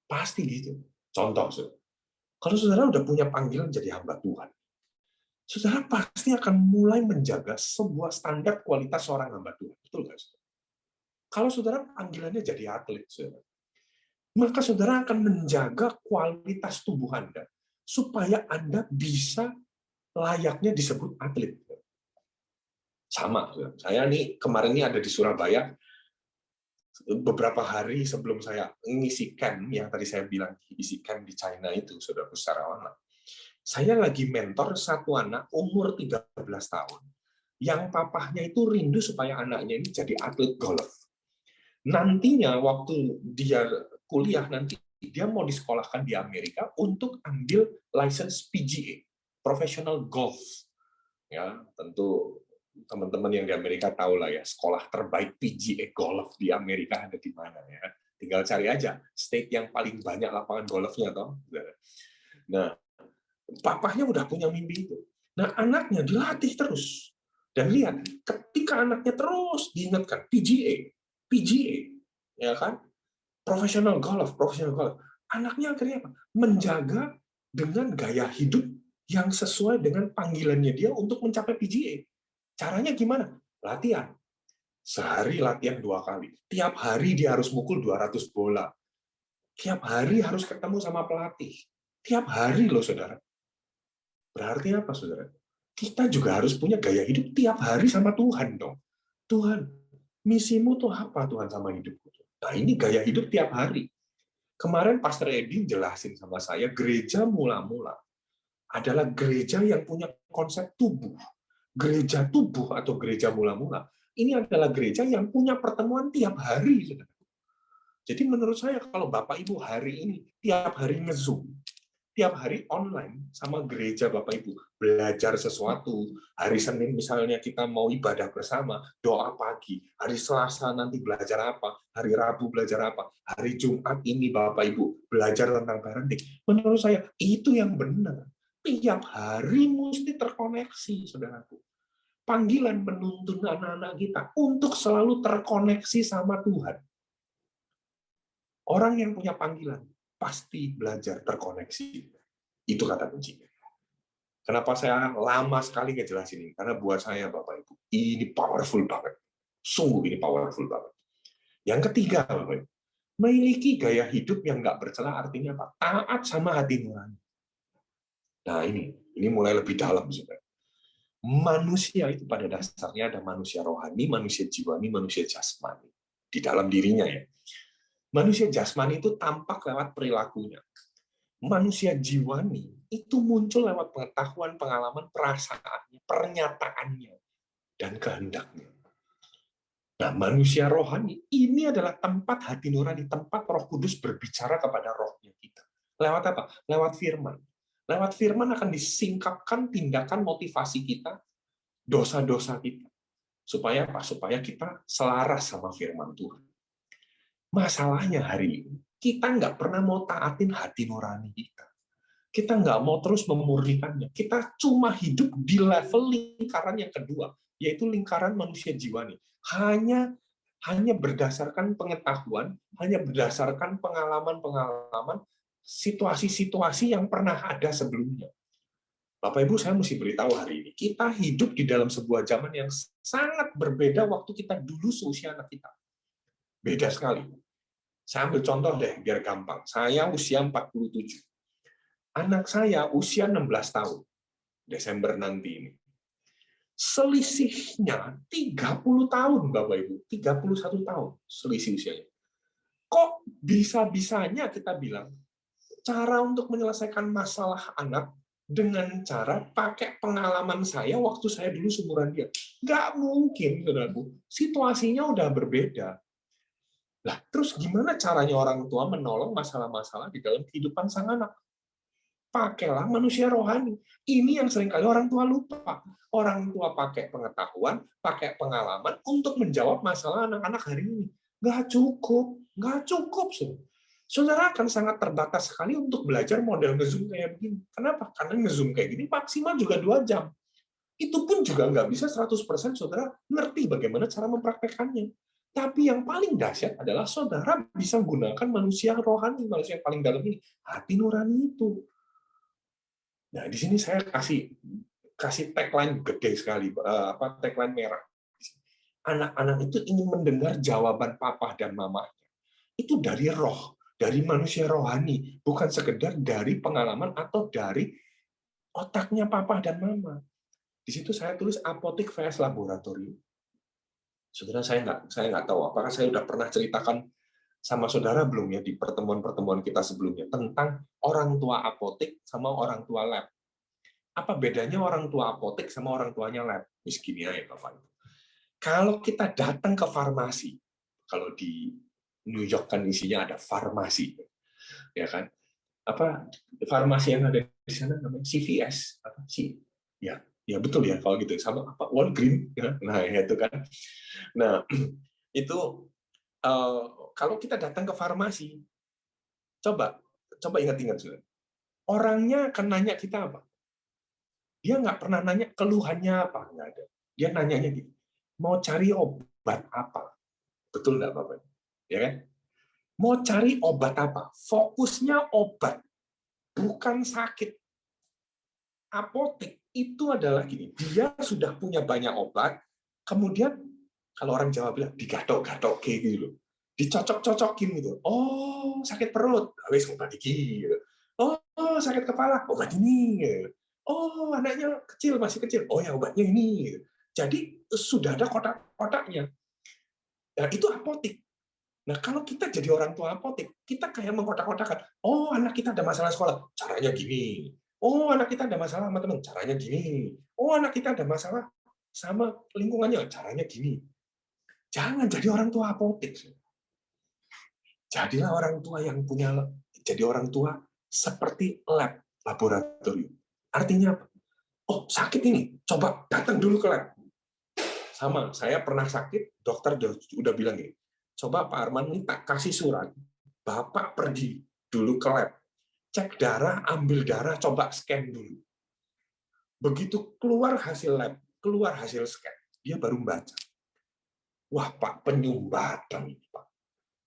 Pasti gitu. Contoh, saudara. Kalau saudara udah punya panggilan jadi hamba Tuhan, saudara pasti akan mulai menjaga sebuah standar kualitas seorang hamba Tuhan. Betul nggak, saudara? Kalau saudara panggilannya jadi atlet, saudara, maka saudara akan menjaga kualitas tubuh Anda supaya Anda bisa layaknya disebut atlet. Sama, saudara. Saya nih kemarin ini ada di Surabaya, beberapa hari sebelum saya ngisi camp, yang tadi saya bilang isi camp di China itu, saudaraku, secara online. Saya lagi mentor satu anak umur 13 tahun, yang papahnya itu rindu supaya anaknya ini jadi atlet golf. Nantinya waktu dia kuliah nanti, dia mau disekolahkan di Amerika untuk ambil license PGA, Professional Golf. Ya, tentu teman-teman yang di Amerika tahu lah ya, sekolah terbaik PGA golf di Amerika ada di mana ya. Tinggal cari aja state yang paling banyak lapangan golfnya toh. Nah, papahnya udah punya mimpi itu. Nah, anaknya dilatih terus. Dan lihat, ketika anaknya terus diingatkan PGA, ya kan? Professional golf. Anaknya akhirnya apa? Menjaga dengan gaya hidup yang sesuai dengan panggilannya dia untuk mencapai PGA. Caranya gimana? Latihan. Sehari latihan 2 kali. Tiap hari dia harus mukul 200 bola. Tiap hari harus ketemu sama pelatih. Tiap hari loh, saudara. Berarti apa, saudara? Kita juga harus punya gaya hidup tiap hari sama Tuhan dong. Tuhan, misimu tuh apa Tuhan sama hidupku? Nah, ini gaya hidup tiap hari. Kemarin Pastor Edin jelasin sama saya, gereja mula-mula adalah gereja yang punya konsep tubuh. Gereja tubuh atau gereja mula-mula Ini adalah gereja yang punya pertemuan tiap hari. Saudara. Jadi menurut saya kalau Bapak Ibu hari ini tiap hari nge-Zoom, tiap hari online sama gereja Bapak Ibu, belajar sesuatu. Hari Senin misalnya kita mau ibadah bersama, doa pagi. Hari Selasa nanti belajar apa, hari Rabu belajar apa, hari Jumat ini Bapak Ibu belajar tentang parenting. Menurut saya itu yang benar. Tiap hari mesti terkoneksi, saudaraku. Panggilan menuntun anak-anak kita untuk selalu terkoneksi sama Tuhan. Orang yang punya panggilan pasti belajar terkoneksi. Itu kata kuncinya. Kenapa saya lama sekali ngejelasin ini? Karena buat saya, Bapak Ibu, ini powerful banget. Sungguh ini powerful banget. Yang ketiga, Bapak Ibu, memiliki gaya hidup yang nggak bercela artinya apa? Taat sama hati nurani. Nah ini mulai lebih dalam, saudara. Manusia itu pada dasarnya ada manusia rohani, manusia jiwani, manusia jasmani. Di dalam dirinya ya. Manusia jasmani itu tampak lewat perilakunya. Manusia jiwani itu muncul lewat pengetahuan, pengalaman, perasaannya, pernyataannya, dan kehendaknya. Nah, manusia rohani ini adalah tempat hati nurani, tempat Roh Kudus berbicara kepada rohnya kita. Lewat apa? Lewat firman. Lewat firman akan disingkapkan tindakan motivasi kita, dosa-dosa kita. Supaya apa? Supaya kita selaras sama firman Tuhan. Masalahnya hari ini, kita nggak pernah mau taatin hati nurani kita. Kita nggak mau terus memurnikannya. Kita cuma hidup di level lingkaran yang kedua, yaitu lingkaran manusia jiwani. Hanya berdasarkan pengetahuan, hanya berdasarkan pengalaman-pengalaman, situasi-situasi yang pernah ada sebelumnya. Bapak Ibu, saya mesti beritahu hari ini, kita hidup di dalam sebuah zaman yang sangat berbeda waktu kita dulu seusia anak kita. Beda sekali. Saya ambil contoh deh, biar gampang. Saya usia 47. Anak saya usia 16 tahun. Desember nanti ini. Selisihnya 30 tahun, Bapak Ibu. 31 tahun selisih usianya. Kok bisa-bisanya kita bilang, cara untuk menyelesaikan masalah anak dengan cara pakai pengalaman saya waktu saya dulu seumuran dia. Nggak mungkin, saudaraku. Situasinya udah berbeda. Lah, terus gimana caranya orang tua menolong masalah-masalah di dalam kehidupan sang anak? Pakailah manusia rohani. Ini yang seringkali orang tua lupa. Orang tua pakai pengetahuan, pakai pengalaman untuk menjawab masalah anak-anak hari ini. Nggak cukup. Nggak cukup. Saudara akan sangat terbatas sekali untuk belajar model nge-zoom kayak begini. Kenapa? Karena nge-zoom kayak gini maksimal juga 2 jam. Itu pun juga nggak bisa 100% saudara ngerti bagaimana cara mempraktekannya. Tapi yang paling dahsyat adalah saudara bisa menggunakan manusia rohani, manusia yang paling dalam ini, hati nurani itu. Nah, di sini saya kasih tagline gede sekali, tagline merah. Anak-anak itu ingin mendengar jawaban papa dan mamanya. Itu dari roh, dari manusia rohani, bukan sekedar dari pengalaman atau dari otaknya papa dan mama. Di situ saya tulis apotik vs laboratorium. Saudara, saya nggak tahu apakah saya sudah pernah ceritakan sama saudara belum ya di pertemuan-pertemuan kita sebelumnya tentang orang tua apotik sama orang tua lab. Apa bedanya orang tua apotik sama orang tuanya lab? Miskin ya Bapak. Kalau kita datang ke farmasi, kalau di New York kan isinya ada farmasi, ya kan? Apa farmasi yang ada di sana namanya CVS, apa sih? Ya betul ya kalau gitu sama apa Walgreens, ya? Nah itu kan. Nah itu kalau kita datang ke farmasi, coba ingat-ingat sudah. Orangnya akan nanya kita apa? Dia nggak pernah nanya keluhannya apa, nggak ada. Dia nanyanya gitu, mau cari obat apa? Betul nggak Bapak? Ya kan? Mau cari obat apa? Fokusnya obat, bukan sakit. Apotek itu adalah gini, dia sudah punya banyak obat, kemudian kalau orang Jawa bilang digatok-gatok gitu loh. Dicocok-cocokin gitu. Oh, sakit perut, wis obat iki gitu. Oh, sakit kepala, obat ini gitu. Oh, anaknya kecil, masih kecil. Oh ya, obatnya ini gitu. Jadi sudah ada kotak-kotaknya. Nah, itu apotek. Nah, kalau kita jadi orang tua apotek, kita kayak mengkotak-kotakan. Oh, anak kita ada masalah sekolah, caranya gini. Oh, anak kita ada masalah sama teman, caranya gini. Oh, anak kita ada masalah sama lingkungannya, caranya gini. Jangan jadi orang tua apotek. Jadilah orang tua yang jadi orang tua seperti lab, laboratorium. Artinya apa? Oh, sakit ini, coba datang dulu ke lab. Sama, saya pernah sakit, dokter udah bilang gini, coba Pak Arman minta kasih surat, Bapak pergi dulu ke lab, cek darah, ambil darah, coba scan dulu. Begitu keluar hasil lab, keluar hasil scan, dia baru membaca. Wah, Pak, penyumbatan ini, Pak.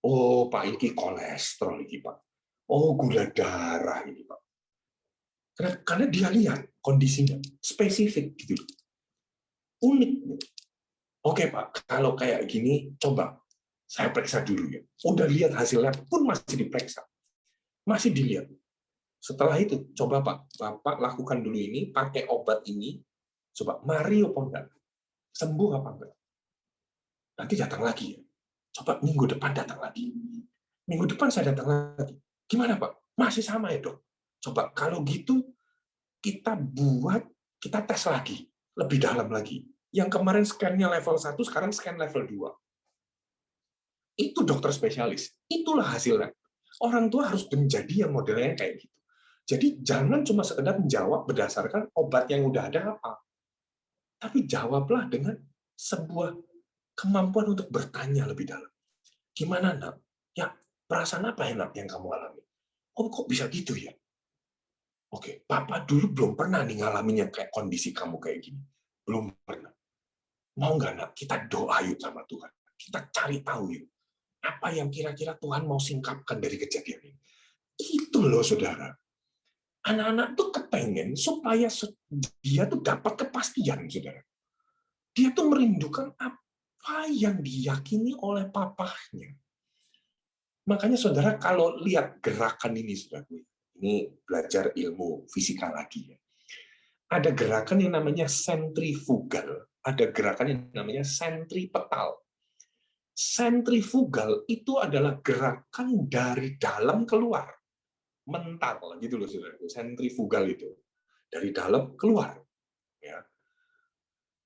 Oh, Pak, ini kolesterol ini, Pak. Oh, gula darah ini, Pak. Karena dia lihat kondisinya spesifik gitu. Unik. Oke, Pak, kalau kayak gini, coba saya periksa dulu ya. Udah lihat hasilnya pun masih diperiksa. Masih dilihat. Setelah itu, coba Pak, Bapak lakukan dulu ini, pakai obat ini, coba mari apa enggak? Sembuh apa enggak? Nanti datang lagi ya. Coba minggu depan datang lagi. Minggu depan saya datang lagi. Gimana Pak? Masih sama ya dok? Coba kalau gitu, kita tes lagi. Lebih dalam lagi. Yang kemarin scan-nya level 1, sekarang scan level 2. Itu dokter spesialis. Itulah hasilnya. Orang tua harus menjadi yang modelnya kayak gitu. Jadi jangan cuma sekedar menjawab berdasarkan obat yang udah ada apa. Tapi jawablah dengan sebuah kemampuan untuk bertanya lebih dalam. Gimana, Nak? Ya, perasaan apa enak yang kamu alami? Oh, kok bisa gitu ya? Oke, Papa dulu belum pernah nih ngalamin yang kayak kondisi kamu kayak gini. Belum pernah. Mau nggak, Nak? Kita doa yuk sama Tuhan. Kita cari tahu yuk. Apa yang kira-kira Tuhan mau singkapkan dari kejadian ini. Itu loh, saudara. Anak-anak tuh kepengen supaya dia tuh dapat kepastian, saudara. Dia tuh merindukan apa yang diyakini oleh papahnya. Makanya saudara kalau lihat gerakan ini, saudara, ini belajar ilmu fisika lagi ya. Ada gerakan yang namanya sentrifugal, ada gerakan yang namanya sentripetal. Sentrifugal itu adalah gerakan dari dalam keluar, mental gitu loh saudara. Sentrifugal itu dari dalam keluar. Ya.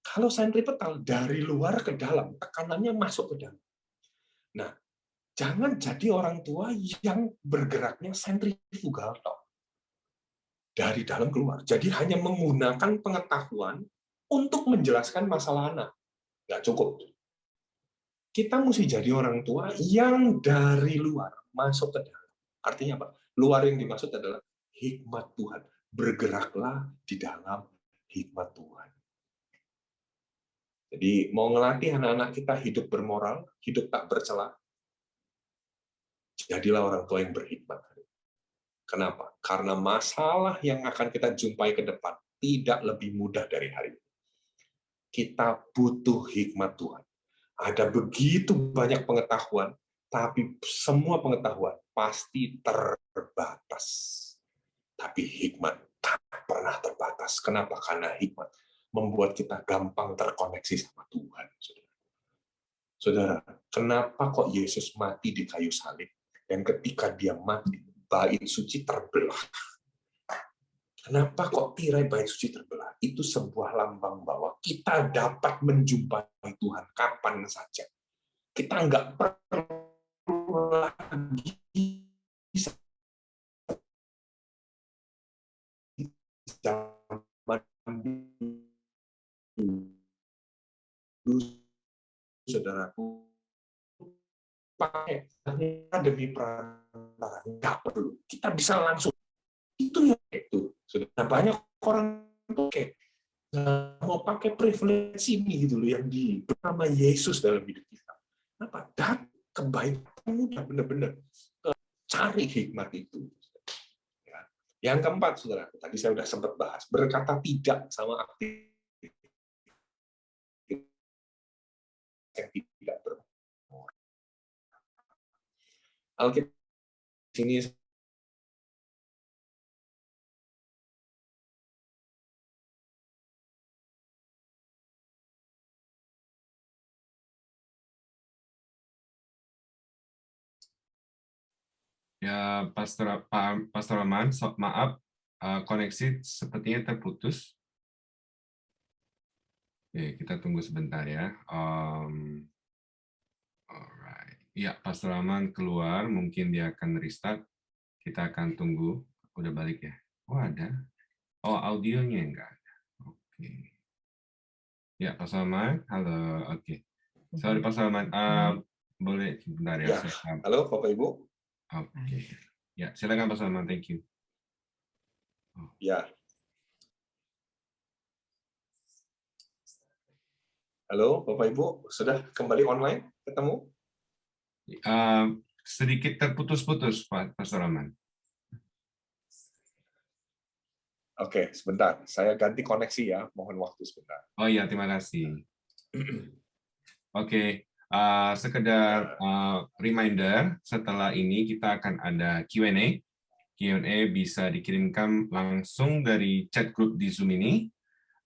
Kalau sentripetal dari luar ke dalam, tekanannya masuk ke dalam. Nah, jangan jadi orang tua yang bergeraknya sentrifugal dari dalam keluar. Jadi hanya menggunakan pengetahuan untuk menjelaskan masalah anak. Nggak cukup. Kita mesti jadi orang tua yang dari luar masuk ke dalam. Artinya apa? Luar yang dimaksud adalah hikmat Tuhan. Bergeraklah di dalam hikmat Tuhan. Jadi mau ngelatih anak-anak kita hidup bermoral, hidup tak bercela, jadilah orang tua yang berhikmat. Kenapa? Karena masalah yang akan kita jumpai ke depan tidak lebih mudah dari hari ini. Kita butuh hikmat Tuhan. Ada begitu banyak pengetahuan, tapi semua pengetahuan pasti terbatas. Tapi hikmat tak pernah terbatas. Kenapa? Karena hikmat membuat kita gampang terkoneksi sama Tuhan. Saudara, kenapa kok Yesus mati di kayu salib? Dan ketika dia mati, bait suci terbelah. Kenapa kok tirai bait suci terbelah? Itu sebuah lambang bahwa kita dapat menjumpai Tuhan kapan saja. Kita nggak perlu lagi zaman dulu, saudaraku, pakai demi perantara, nggak perlu. Kita bisa langsung. Itu yang itu. Sudah banyak orang tuh kayak mau pakai privilege ini gitu loh yang bernama Yesus dalam hidup kita. Kenapa? Dan kebaikan udah benar-benar cari hikmat itu. Ya. Yang keempat, saudara, tadi saya sudah sempat bahas, berkata tidak sama aktif yang tidak bermoral. Alkitab sini Ya, Pastor Aman, maaf, koneksi sepertinya terputus. Oke, kita tunggu sebentar ya. Alright. Ya, Pastor Aman keluar, mungkin dia akan restart. Kita akan tunggu. Udah balik ya? Oh, ada. Oh, audionya enggak ada. Oke. Ya, Pak Salman. Halo. Oke. Sorry, Pak Salman. Boleh sebentar ya. Ya, halo Bapak Ibu. Oke. Ya, silakan Pak Salman. Thank you. Ya. Halo Bapak Ibu, sudah kembali online? Ketemu? Sedikit terputus-putus, Pak Salman. Oke, sebentar. Saya ganti koneksi ya. Mohon waktu sebentar. Oh iya, terima kasih. Oke, sekedar reminder, setelah ini kita akan ada Q&A. Q&A bisa dikirimkan langsung dari chat group di Zoom ini.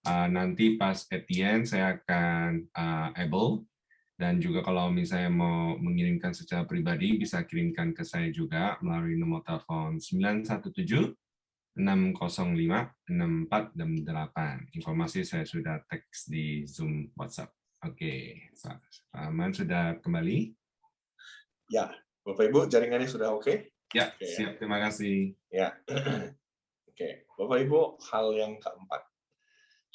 Nanti pas at the end saya akan able, dan juga kalau misalnya mau mengirimkan secara pribadi bisa kirimkan ke saya juga melalui nomor telepon 917-605-6468. Informasi saya sudah teks di Zoom WhatsApp. Oke, Aman sudah kembali? Ya, Bapak Ibu jaringannya sudah oke? Ya, siap. Terima kasih. Ya. Oke, Bapak Ibu, hal yang keempat.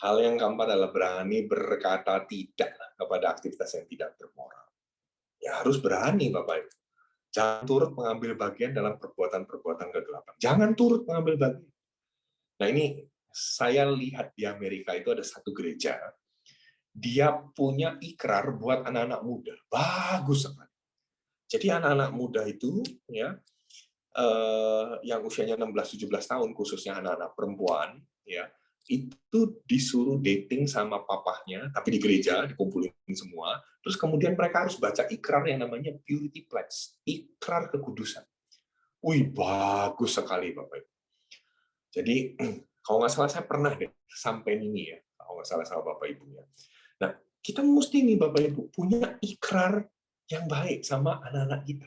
Hal yang keempat adalah berani berkata tidak kepada aktivitas yang tidak bermoral. Ya harus berani Bapak Ibu. Jangan turut mengambil bagian dalam perbuatan-perbuatan kegelapan. Jangan turut mengambil bagian. Nah ini saya lihat di Amerika itu ada satu gereja, dia punya ikrar buat anak-anak muda. Bagus sekali. Jadi anak-anak muda itu ya yang usianya 16-17 tahun, khususnya anak-anak perempuan, ya itu disuruh dating sama papahnya, tapi di gereja dikumpulin semua. Terus kemudian mereka harus baca ikrar yang namanya purity pledge, ikrar kekudusan. Wih, bagus sekali Bapak Ibu. Jadi kalau nggak salah saya pernah deh sampai ini ya, kalau nggak salah sama Bapak Ibunya. Nah, kita mesti nih Bapak Ibu punya ikrar yang baik sama anak-anak kita.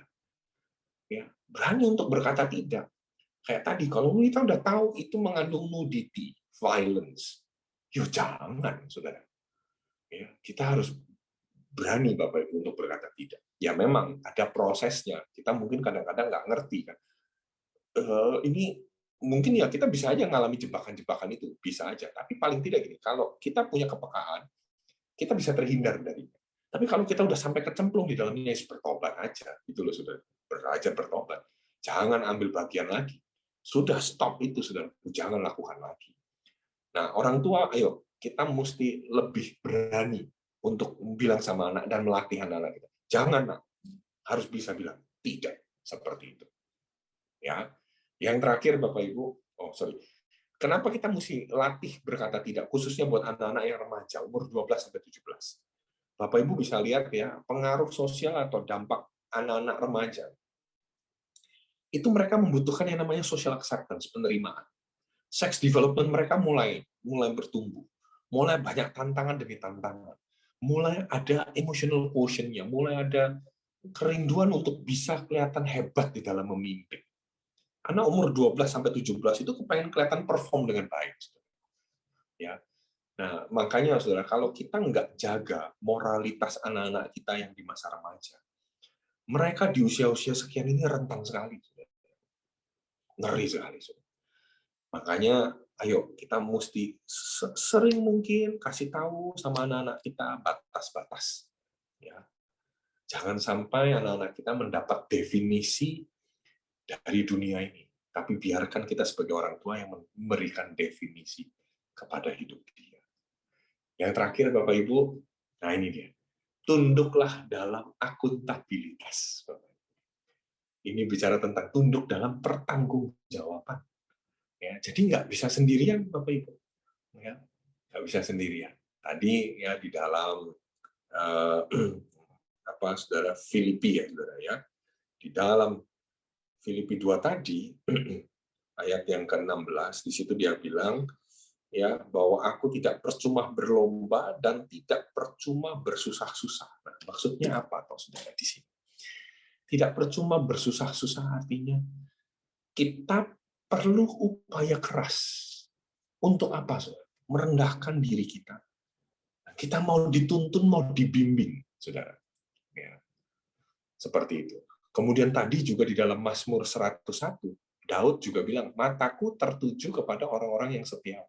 Ya, berani untuk berkata tidak. Kayak tadi, kalau kita udah tahu itu mengandung nudity, violence, yo jangan, saudara. Ya, kita harus berani Bapak Ibu untuk berkata tidak. Ya memang ada prosesnya. Kita mungkin kadang-kadang nggak ngerti kan. Ini mungkin ya kita bisa aja ngalami jebakan-jebakan itu, bisa aja. Tapi paling tidak gini, kalau kita punya kepekaan, kita bisa terhindar dari. Tapi kalau kita udah sampai kecemplung di dalamnya, bertobat aja, itu loh sudah belajar bertobat. Jangan ambil bagian lagi. Sudah stop itu, sudah jangan lakukan lagi. Nah, orang tua, ayo kita mesti lebih berani untuk bilang sama anak dan melatih anak-anak kita. Jangan, nak, harus bisa bilang tidak seperti itu. Ya, yang terakhir Bapak Ibu, kenapa kita mesti latih berkata tidak, khususnya buat anak-anak yang remaja umur 12 sampai 17. Bapak Ibu bisa lihat ya, pengaruh sosial atau dampak anak-anak remaja. Itu mereka membutuhkan yang namanya social acceptance, penerimaan. Sex development mereka mulai bertumbuh. Mulai banyak tantangan demi tantangan. Mulai ada emotional quotient-nya, mulai ada kerinduan untuk bisa kelihatan hebat di dalam memimpin. Anak umur 12 sampai 17 itu kepengen kelihatan perform dengan baik. Ya. Nah, makanya Saudara, kalau kita nggak jaga moralitas anak-anak kita yang di masa remaja, mereka di usia-usia sekian ini rentan sekali. Ngeri sekali. Makanya, ayo kita mesti sering mungkin kasih tahu sama anak-anak kita batas-batas. Ya. Jangan sampai anak-anak kita mendapat definisi dari dunia ini. Tapi biarkan kita sebagai orang tua yang memberikan definisi kepada hidup dia. Yang terakhir, Bapak Ibu, nah ini dia. Tunduklah dalam akuntabilitas. Ini bicara tentang tunduk dalam pertanggungjawaban. Ya, jadi nggak bisa sendirian, Bapak Ibu. Ya, nggak bisa sendirian. Tadi ya di dalam saudara Filipi ya, saudara ya. Di dalam Filipi 2 tadi ayat yang ke-16 di situ dia bilang ya bahwa aku tidak percuma berlomba dan tidak percuma bersusah-susah. Nah, maksudnya apa toh saudara di sini? Tidak percuma bersusah-susah artinya kita perlu upaya keras. Untuk apa, saudara? Merendahkan diri kita. Kita mau dituntun, mau dibimbing, saudara. Ya. Seperti itu. Kemudian tadi juga di dalam Mazmur 101, Daud juga bilang, mataku tertuju kepada orang-orang yang setia.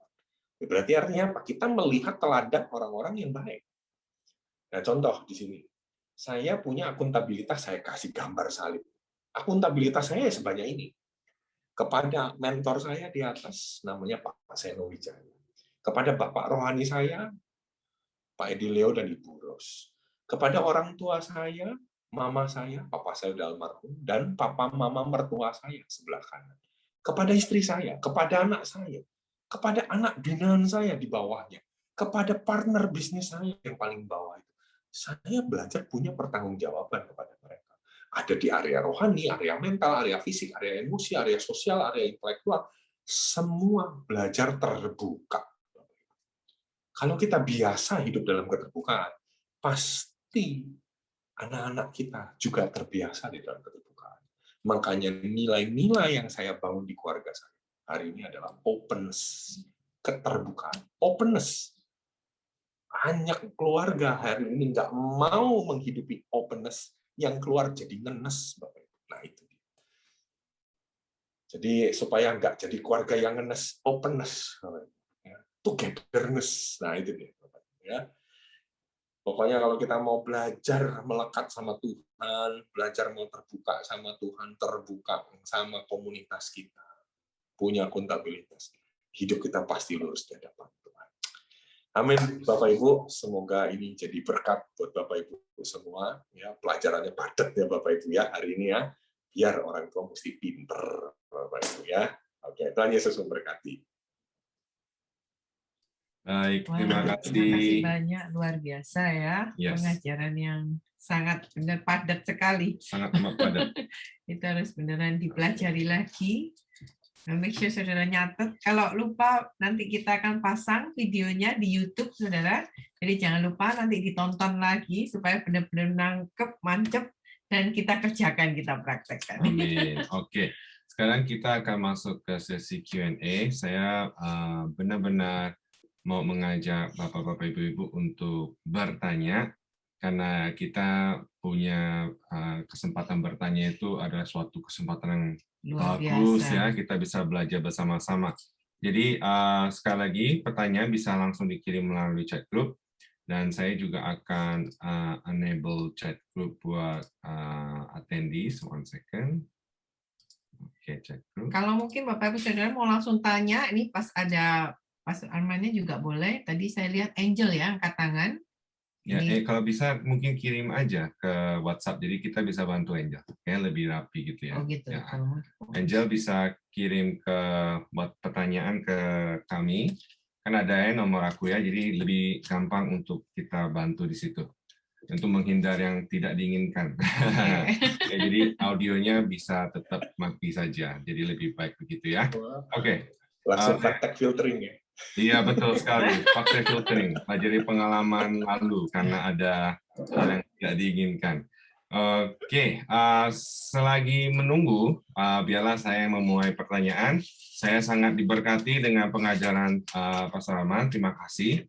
Berarti artinya apa? Kita melihat teladan orang-orang yang baik. Nah, contoh di sini. Saya punya akuntabilitas, saya kasih gambar salib. Akuntabilitas saya sebanyak ini. Kepada mentor saya di atas, namanya Pak Seno Wijaya. Kepada Bapak rohani saya, Pak Edi Leo dan Ibu Ros. Kepada orang tua saya, mama saya, papa saya udah almarhum, dan papa mama mertua saya sebelah kanan. Kepada istri saya, kepada anak saya, kepada anak binaan saya di bawahnya, kepada partner bisnis saya yang paling bawah itu. Saya belajar punya pertanggungjawaban kepada mereka. Ada di area rohani, area mental, area fisik, area emosi, area sosial, area intelektual. Semua belajar terbuka. Kalau kita biasa hidup dalam keterbukaan, pasti anak-anak kita juga terbiasa di dalam keterbukaan. Makanya nilai-nilai yang saya bangun di keluarga saya hari ini adalah openness, keterbukaan, openness. Banyak keluarga hari ini nggak mau menghidupi openness, yang keluar jadi ngenes. Nah itu. Jadi supaya nggak jadi keluarga yang ngenes, openness, togetherness. Nah itu dia. Ya. Pokoknya kalau kita mau belajar melekat sama Tuhan, belajar mau terbuka sama Tuhan, terbuka sama komunitas kita, punya akuntabilitas, hidup kita pasti lurus di hadapan Tuhan. Amin, Bapak Ibu. Semoga ini jadi berkat buat Bapak Ibu semua. Ya, pelajarannya padat ya Bapak Ibu ya hari ini ya. Biar orang tua mesti pinter, Bapak Ibu ya. Oke, Tuhan Yesus memberkati. Baik, terima kasih banyak, luar biasa ya. Yes. Pengajaran yang sangat benar padat sekali. Sangat amat padat. Itu harus beneran dipelajari lagi. Make sure saudara nyatet. Kalau lupa nanti kita akan pasang videonya di YouTube saudara. Jadi jangan lupa nanti ditonton lagi supaya benar-benar nangkep, mancep, dan kita kerjakan, kita praktekkan. Amin. Oke. Sekarang kita akan masuk ke sesi Q&A. Saya benar-benar mau mengajak Bapak-Bapak Ibu-Ibu untuk bertanya, karena kita punya kesempatan bertanya itu adalah suatu kesempatan yang Luar bagus biasa. ya, kita bisa belajar bersama-sama. Jadi sekali lagi pertanyaan bisa langsung dikirim melalui chat group, dan saya juga akan enable chat group buat attendees. One second. Oke, chat group. Kalau mungkin Bapak Ibu Saudara mau langsung tanya, ini pas ada Pas Armannya juga boleh. Tadi saya lihat Angel ya angkat tangan. Ya, kalau bisa mungkin kirim aja ke WhatsApp, jadi kita bisa bantu Angel, kayak lebih rapi gitu ya. Oh gitu. Ya. Angel bisa kirim ke buat pertanyaan ke kami, kan ada ya nomor aku ya, jadi lebih gampang untuk kita bantu di situ, untuk menghindar yang tidak diinginkan. Ya, jadi audionya bisa tetap mati saja, jadi lebih baik begitu ya. Oke. Langsung praktek filtering ya. Iya betul sekali, pakai filtering, pelajari pengalaman lalu karena ada hal yang tidak diinginkan. Oke, selagi menunggu, biarlah saya memulai pertanyaan. Saya sangat diberkati dengan pengajaran Pastor Arman, terima kasih.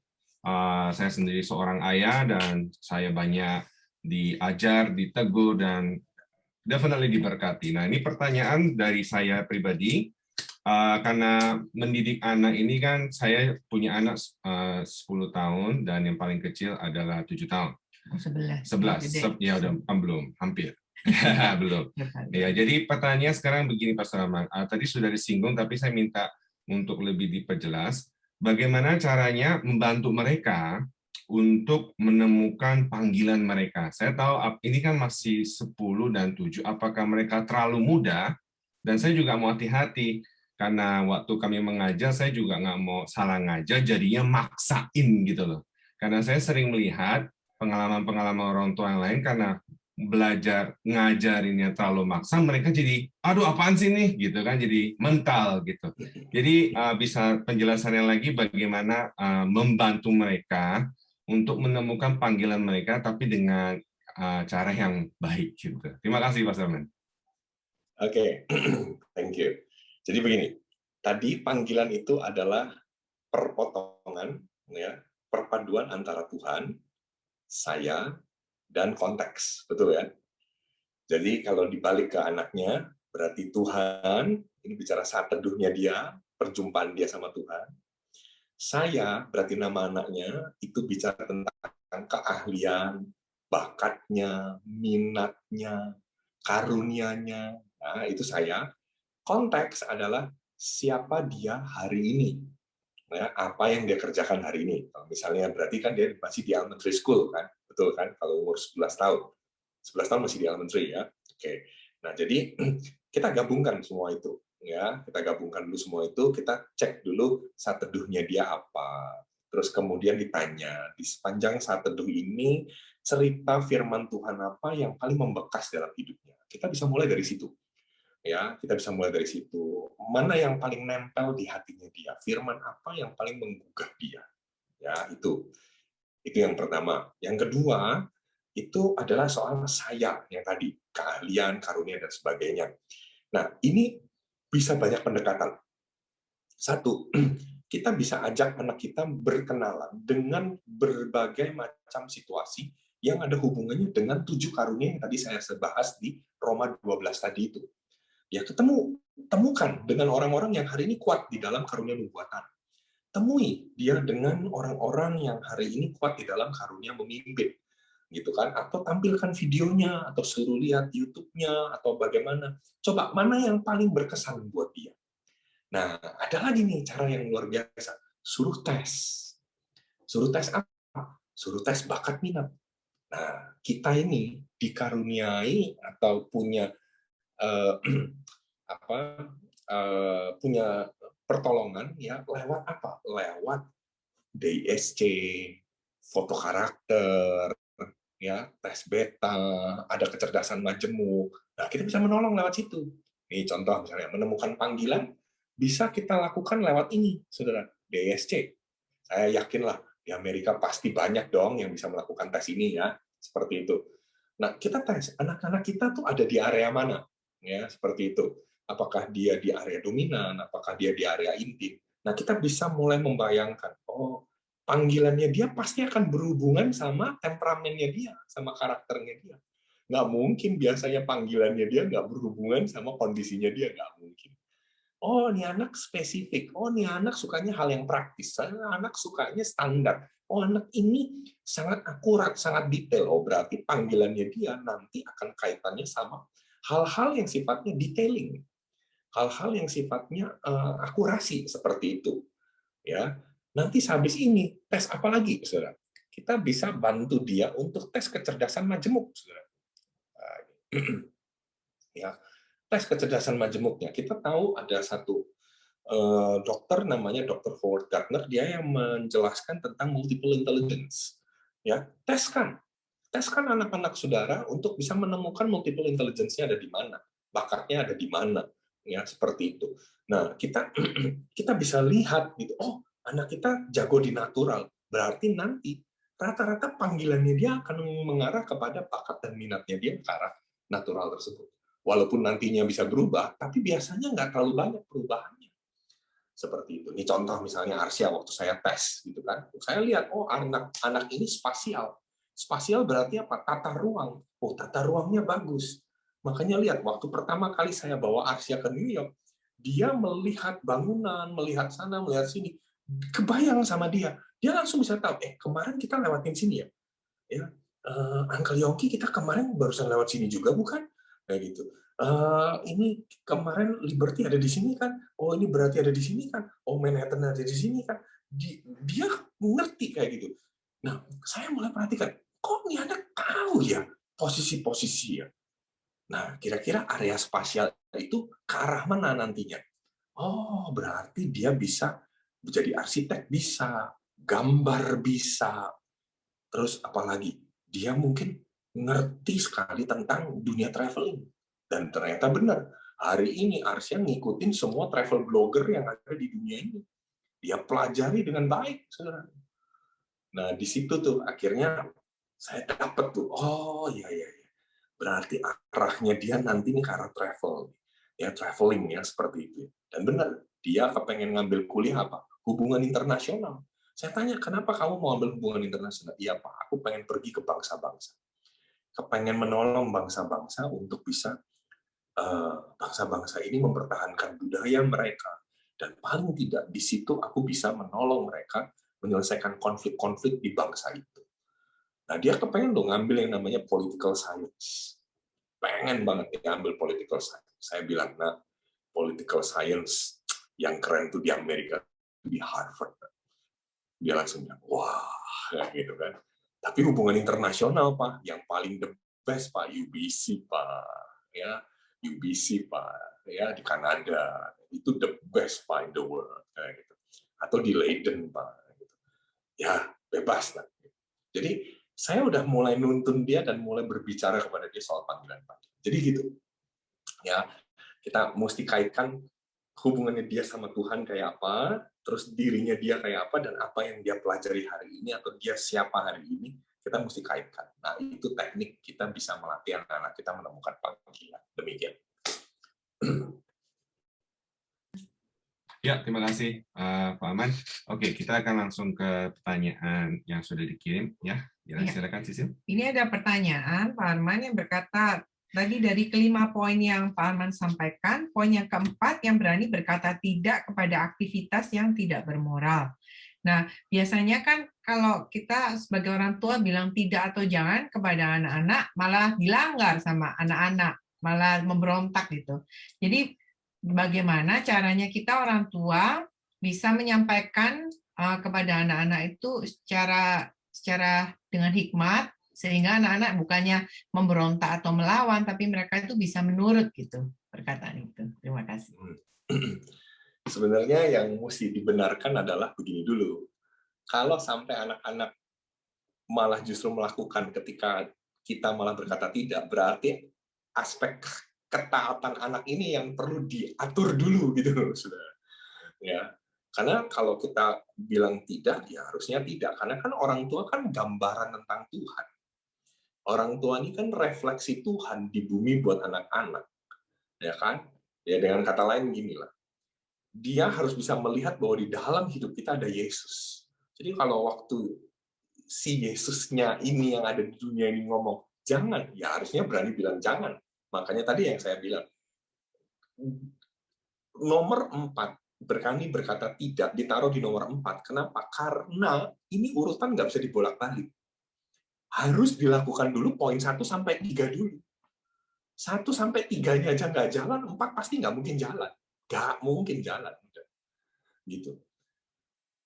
Saya sendiri seorang ayah dan saya banyak diajar, ditegur, dan definitely diberkati. Nah ini pertanyaan dari saya pribadi. Karena mendidik anak ini kan saya punya anak 10 tahun dan yang paling kecil adalah 7 tahun. 11. Ya udah belum, hampir. Belum. Ya, jadi pertanyaan sekarang begini Pastor Arman. Tadi sudah disinggung tapi saya minta untuk lebih diperjelas bagaimana caranya membantu mereka untuk menemukan panggilan mereka. Saya tahu ini kan masih 10 dan 7. Apakah mereka terlalu muda? Dan saya juga mau hati-hati. Karena waktu kami mengajar, saya juga nggak mau salah ngajar, jadinya maksain gitu loh. Karena saya sering melihat pengalaman-pengalaman orang tua yang lain, karena belajar ngajarinnya terlalu maksa, mereka jadi, aduh apaan sih nih, gitu kan, jadi mental gitu. Jadi bisa penjelasannya lagi bagaimana membantu mereka untuk menemukan panggilan mereka, tapi dengan cara yang baik gitu. Terima kasih, Pak Sarman. Oke, thank you. Jadi begini, tadi panggilan itu adalah perpotongan, ya, perpaduan antara Tuhan, saya, dan konteks, betul ya? Jadi kalau dibalik ke anaknya, berarti Tuhan, ini bicara saat teduhnya dia, perjumpaan dia sama Tuhan. Saya, berarti nama anaknya, itu bicara tentang keahlian, bakatnya, minatnya, karunianya. Nah, itu saya. Konteks adalah siapa dia hari ini. Ya, apa yang dia kerjakan hari ini. Kalau misalnya berarti kan dia masih di elementary school, kan? Betul kan? Kalau umur 11 tahun. 11 tahun masih di elementary, ya. Oke. Nah, jadi kita gabungkan semua itu. Ya, kita gabungkan dulu semua itu, kita cek dulu saat teduhnya dia apa. Terus kemudian ditanya, di sepanjang saat teduh ini, cerita firman Tuhan apa yang paling membekas dalam hidupnya. Kita bisa mulai dari situ. Ya, kita bisa mulai dari situ. Mana yang paling nempel di hatinya dia? Firman apa yang paling menggugah dia? Ya, itu. Itu yang pertama. Yang kedua, itu adalah soal saya yang tadi, keahlian, karunia, dan sebagainya. Nah, ini bisa banyak pendekatan. Satu, kita bisa ajak anak kita berkenalan dengan berbagai macam situasi yang ada hubungannya dengan 7 karunia yang tadi saya bahas di Roma 12 tadi itu. Ya, temukan dengan orang-orang yang hari ini kuat di dalam karunia nubuatan. Temui dia dengan orang-orang yang hari ini kuat di dalam karunia memimpin, gitu kan? Atau tampilkan videonya, atau suruh lihat YouTube-nya, atau bagaimana. Coba mana yang paling berkesan buat dia. Nah, ada lagi nih cara yang luar biasa. Suruh tes. Suruh tes apa? Suruh tes bakat minat. Nah, kita ini dikaruniai atau punya punya pertolongan ya lewat apa? Lewat DISC, foto karakter, ya tes beta, ada kecerdasan majemuk. Nah, kita bisa menolong lewat situ. Nih contoh misalnya menemukan panggilan bisa kita lakukan lewat ini, saudara. DISC. Saya yakinlah di Amerika pasti banyak dong yang bisa melakukan tes ini ya, seperti itu. Nah, kita tes anak-anak kita tuh ada di area mana, ya seperti itu. Apakah dia di area dominan, apakah dia di area inti. Nah, kita bisa mulai membayangkan, oh, panggilannya dia pasti akan berhubungan sama temperamennya dia, sama karakternya dia. Nggak mungkin biasanya panggilannya dia nggak berhubungan sama kondisinya dia, nggak mungkin. Oh, ini anak spesifik. Oh, ini anak sukanya hal yang praktis. Anak sukanya standar. Oh, anak ini sangat akurat, sangat detail. Oh, berarti panggilannya dia nanti akan kaitannya sama hal-hal yang sifatnya detailing. Hal-hal yang sifatnya akurasi seperti itu. Ya. Nanti habis ini tes apa lagi, Saudara? Kita bisa bantu dia untuk tes kecerdasan majemuk, Saudara. Ya. Tes kecerdasan majemuknya. Kita tahu ada satu dokter namanya Dr. Howard Gardner, dia yang menjelaskan tentang multiple intelligence. Ya, teskan anak-anak saudara untuk bisa menemukan multiple intelligence-nya ada di mana, bakatnya ada di mana, ya seperti itu. Nah, kita kita bisa lihat gitu, oh anak kita jago di natural, berarti nanti rata-rata panggilannya dia akan mengarah kepada bakat dan minatnya dia ke arah natural tersebut. Walaupun nantinya bisa berubah, tapi biasanya nggak terlalu banyak perubahannya. Seperti itu. Ini contoh misalnya Arsya waktu saya tes, gitu kan. Saya lihat, oh anak ini spasial. Spasial berarti apa? Tata ruang. Oh, tata ruangnya bagus. Makanya lihat, waktu pertama kali saya bawa Arsya ke New York, dia melihat bangunan, melihat sana, melihat sini. Kebayang sama dia. Dia langsung bisa tahu, kemarin kita lewatin sini ya. Uncle Yongki kita kemarin barusan lewat sini juga bukan? Kayak gitu. Ini kemarin Liberty ada di sini kan? Oh ini berarti ada di sini kan? Oh Manhattan ada di sini kan? Dia ngerti kayak gitu. Nah saya mulai perhatikan, kok ini anak tahu ya posisi-posisi ya. Nah kira-kira area spasial itu ke arah mana nantinya? Oh berarti dia bisa menjadi arsitek bisa, gambar bisa, terus apalagi dia mungkin ngerti sekali tentang dunia traveling. Dan ternyata benar, hari ini Arsya ngikutin semua travel blogger yang ada di dunia ini. Dia pelajari dengan baik, saudara. Nah, di situ tuh akhirnya saya dapat tuh, oh iya. Berarti arahnya dia nanti nih ke arah travel. Ya, traveling ya, seperti itu. Dan benar, dia kepengen ngambil kuliah apa? Hubungan internasional. Saya tanya, kenapa kamu mau ambil hubungan internasional? Iya, Pak, aku pengen pergi ke bangsa-bangsa. kepengen menolong bangsa-bangsa untuk bisa bangsa-bangsa ini mempertahankan budaya mereka. Dan paling tidak di situ aku bisa menolong mereka menyelesaikan konflik-konflik di bangsa itu. Nah, dia kepengen dong ngambil yang namanya political science. Pengen banget dia ambil political science. Saya bilang, nah, political science yang keren tuh di Amerika, di Harvard. Dia langsung bilang, wah, gitu kan. Tapi hubungan internasional, Pak, yang paling the best, Pak, UBC, Pak. Ya, UBC, Pak, ya, di Kanada. Itu the best, Pak, in the world. Kayak gitu. Atau di Leiden, Pak. Ya, bebas lah. Jadi, saya udah mulai nuntun dia dan mulai berbicara kepada dia soal panggilan Pak. Jadi gitu. Ya, kita mesti kaitkan hubungannya dia sama Tuhan kayak apa, terus dirinya dia kayak apa, dan apa yang dia pelajari hari ini, atau dia siapa hari ini, kita mesti kaitkan. Nah, itu teknik kita bisa melatih anak-anak kita menemukan panggilan. Demikian. Ya, terima kasih Pak Aman. Oke, kita akan langsung ke pertanyaan yang sudah dikirim. Ya, silakan Sisil. Ini ada pertanyaan Pak Arman yang berkata, tadi dari kelima poin yang Pak Arman sampaikan, poin yang keempat yang berani berkata tidak kepada aktivitas yang tidak bermoral. Nah, biasanya kan kalau kita sebagai orang tua bilang tidak atau jangan kepada anak-anak, malah dilanggar sama anak-anak, malah memberontak gitu. Jadi, bagaimana caranya kita orang tua bisa menyampaikan kepada anak-anak itu secara dengan hikmat, sehingga anak-anak bukannya memberontak atau melawan, tapi mereka itu bisa menurut gitu perkataan itu. Terima kasih. Sebenarnya yang mesti dibenarkan adalah begini dulu. Kalau sampai anak-anak malah justru melakukan ketika kita malah berkata tidak, berarti aspek ketaatan anak ini yang perlu diatur dulu gitu, Saudara. Ya. Karena kalau kita bilang tidak, ya harusnya tidak. Karena kan orang tua kan gambaran tentang Tuhan. Orang tua ini kan refleksi Tuhan di bumi buat anak-anak. Ya kan? Ya dengan kata lain gini lah. Dia harus bisa melihat bahwa di dalam hidup kita ada Yesus. Jadi kalau waktu si Yesusnya ini yang ada di dunia ini ngomong, jangan, ya harusnya berani bilang jangan. Makanya tadi yang saya bilang, nomor 4, berani berkata tidak, ditaruh di nomor 4. Kenapa? Karena ini urutan nggak bisa dibolak-balik. Harus dilakukan dulu poin 1 sampai 3 dulu. 1 sampai 3-nya aja nggak jalan, 4 pasti nggak mungkin jalan. Nggak mungkin jalan. Gitu.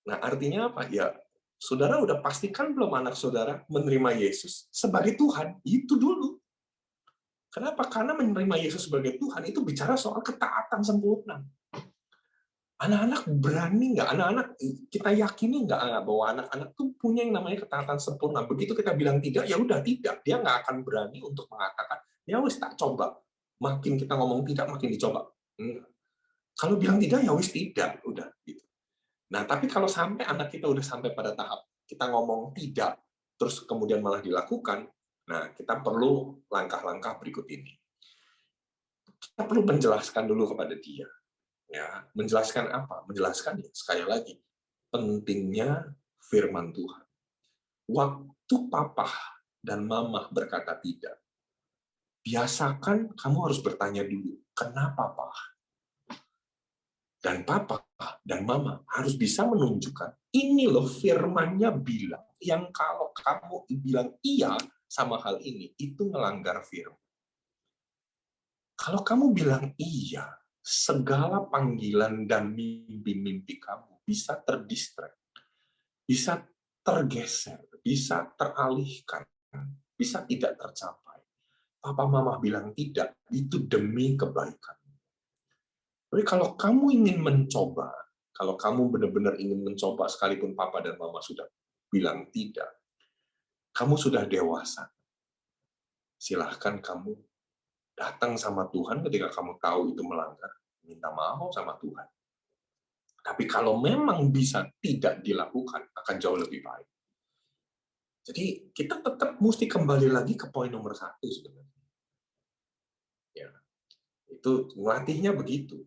Nah, artinya apa? Ya, saudara udah pastikan belum anak saudara menerima Yesus sebagai Tuhan? Itu dulu. Kenapa? Karena menerima Yesus sebagai Tuhan itu bicara soal ketaatan sempurna. Anak-anak berani nggak? Anak-anak kita yakini nggak bahwa anak-anak tuh punya yang namanya ketaatan sempurna. Begitu kita bilang tidak, ya udah tidak. Dia nggak akan berani untuk mengatakan, ya wis tak coba. Makin kita ngomong tidak, makin dicoba. Kalau bilang tidak, ya wis tidak. Udah gitu. Nah, tapi kalau sampai anak kita udah sampai pada tahap kita ngomong tidak, terus kemudian malah dilakukan, nah kita perlu langkah-langkah berikut ini. Kita perlu menjelaskan dulu kepada dia. Ya, menjelaskan apa? Menjelaskan ya, sekali lagi, pentingnya firman Tuhan. Waktu papa dan mama berkata tidak, biasakan kamu harus bertanya dulu, kenapa Pak? Dan papa dan mama harus bisa menunjukkan, ini loh firmannya bilang, yang kalau kamu bilang iya sama hal ini, itu melanggar firman. Kalau kamu bilang iya, segala panggilan dan mimpi-mimpi kamu bisa terdistract, bisa tergeser, bisa teralihkan, bisa tidak tercapai. Papa mama bilang tidak, itu demi kebaikan. Jadi kalau kamu ingin mencoba, kalau kamu benar-benar ingin mencoba sekalipun papa dan mama sudah bilang tidak, kamu sudah dewasa. Silahkan kamu datang sama Tuhan ketika kamu tahu itu melanggar, minta maaf sama Tuhan. Tapi kalau memang bisa tidak dilakukan, akan jauh lebih baik. Jadi kita tetap mesti kembali lagi ke poin nomor 1 sebenarnya. Ya, itu melatihnya begitu.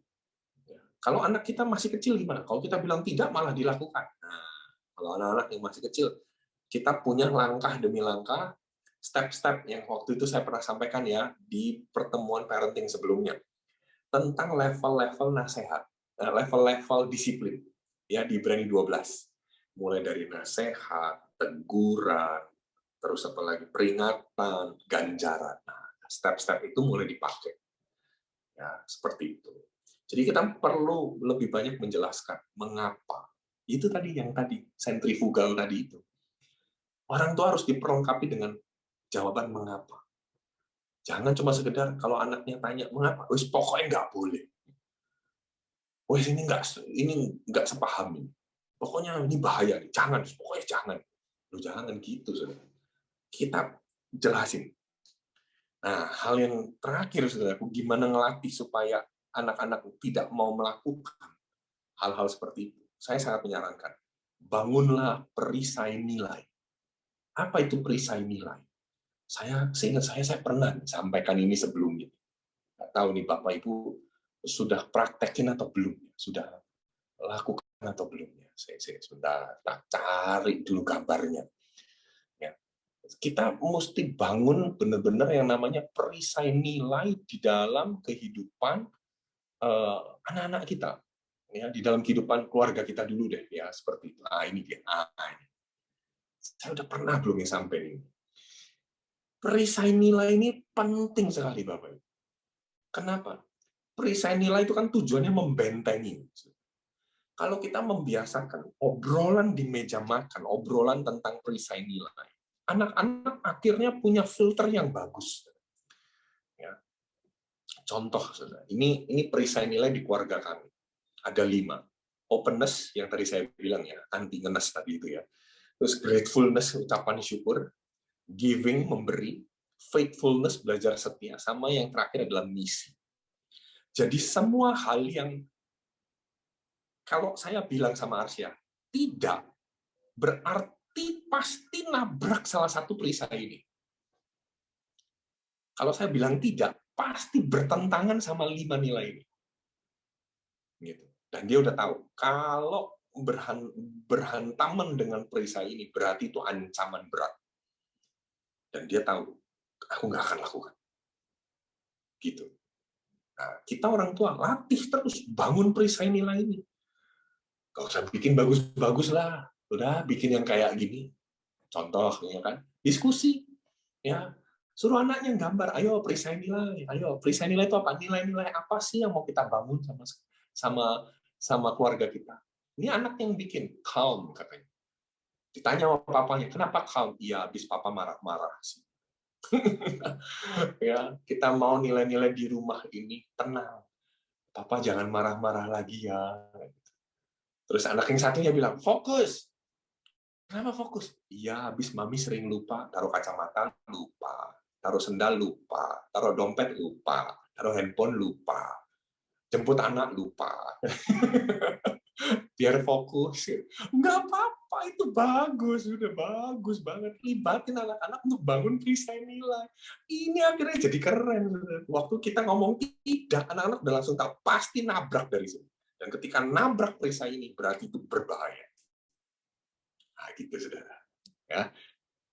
Ya. Kalau anak kita masih kecil gimana? Kalau kita bilang tidak malah dilakukan. Nah, kalau anak-anak yang masih kecil, kita punya langkah demi langkah step-step yang waktu itu saya pernah sampaikan ya di pertemuan parenting sebelumnya tentang level-level nasihat, level-level disiplin ya di Ibrani 12. Mulai dari nasihat, teguran, terus apa lagi peringatan, ganjaran. Nah, step-step itu mulai dipakai. Ya, seperti itu. Jadi kita perlu lebih banyak menjelaskan mengapa. Itu tadi yang tadi sentrifugal tadi itu. Orang tua harus diperlengkapi dengan jawaban mengapa. Jangan cuma sekedar kalau anaknya tanya mengapa, wis pokoknya nggak boleh. Wis ini nggak sepaham ini. Pokoknya ini bahaya nih. Jangan, pokoknya jangan. Loh, jangan gitu, saudara. Kita jelasin. Nah, hal yang terakhir, saudaraku, gimana ngelatih supaya anak-anak tidak mau melakukan hal-hal seperti itu. Saya sangat menyarankan, bangunlah perisai nilai. Apa itu perisai nilai? Seingat saya pernah sampaikan ini sebelumnya. Nggak tahu nih Bapak Ibu sudah praktekin atau belum? Sudah lakukan atau belum? Saya sudah cari dulu gambarnya. Ya. Kita mesti bangun benar-benar yang namanya perisai nilai di dalam kehidupan anak-anak kita. Ya, di dalam kehidupan keluarga kita dulu deh, ya seperti itu. Ini dia. Ini. Saya udah pernah belum yang sampai ini. Perisai nilai ini penting sekali, Bapak. Kenapa? Perisai nilai itu kan tujuannya membentengi. Kalau kita membiasakan obrolan di meja makan, obrolan tentang perisai nilai, anak-anak akhirnya punya filter yang bagus. Ya. Contoh, ini perisai nilai di keluarga kami. Ada 5. Openness, yang tadi saya bilang ya, anti-ngenes tadi itu ya. Terus gratefulness, ucapan syukur. Giving, memberi, faithfulness, belajar setia, sama yang terakhir adalah misi. Jadi semua hal yang kalau saya bilang sama Arsya, tidak, berarti pasti nabrak salah satu perisai ini. Kalau saya bilang tidak, pasti bertentangan sama 5 nilai ini. Gitu. Dan dia udah tahu, kalau berhantaman dengan perisai ini, berarti itu ancaman berat. Dan dia tahu, aku nggak akan lakukan. Gitu. Nah, kita orang tua latih terus bangun perisai nilai ini. Gak usah bikin bagus-bagus lah, udah bikin yang kayak gini. Contoh, ya kan? Diskusi, ya. Suruh anaknya gambar, ayo perisai nilai, ayo perisai nilai itu apa? Nilai-nilai apa sih yang mau kita bangun sama keluarga kita? Ini anak yang bikin calm katanya. Ditanya sama papanya, kenapa calm? Iya, habis papa marah-marah sih. Ya, kita mau nilai-nilai di rumah ini tenang. Papa jangan marah-marah lagi ya. Terus anak yang satunya bilang, fokus. Kenapa fokus? Iya, habis mami sering lupa, taruh kacamata lupa, taruh sendal lupa, taruh dompet lupa, taruh handphone lupa, jemput anak lupa. Biar fokus. Nggak apa-apa, itu bagus, udah bagus banget. Libatin anak-anak untuk bangun perisai nilai. Ini akhirnya jadi keren. Waktu kita ngomong tidak, anak-anak udah langsung tahu, pasti nabrak dari sini. Dan ketika nabrak perisai ini, berarti itu berbahaya. Nah, gitu, saudara. Ya,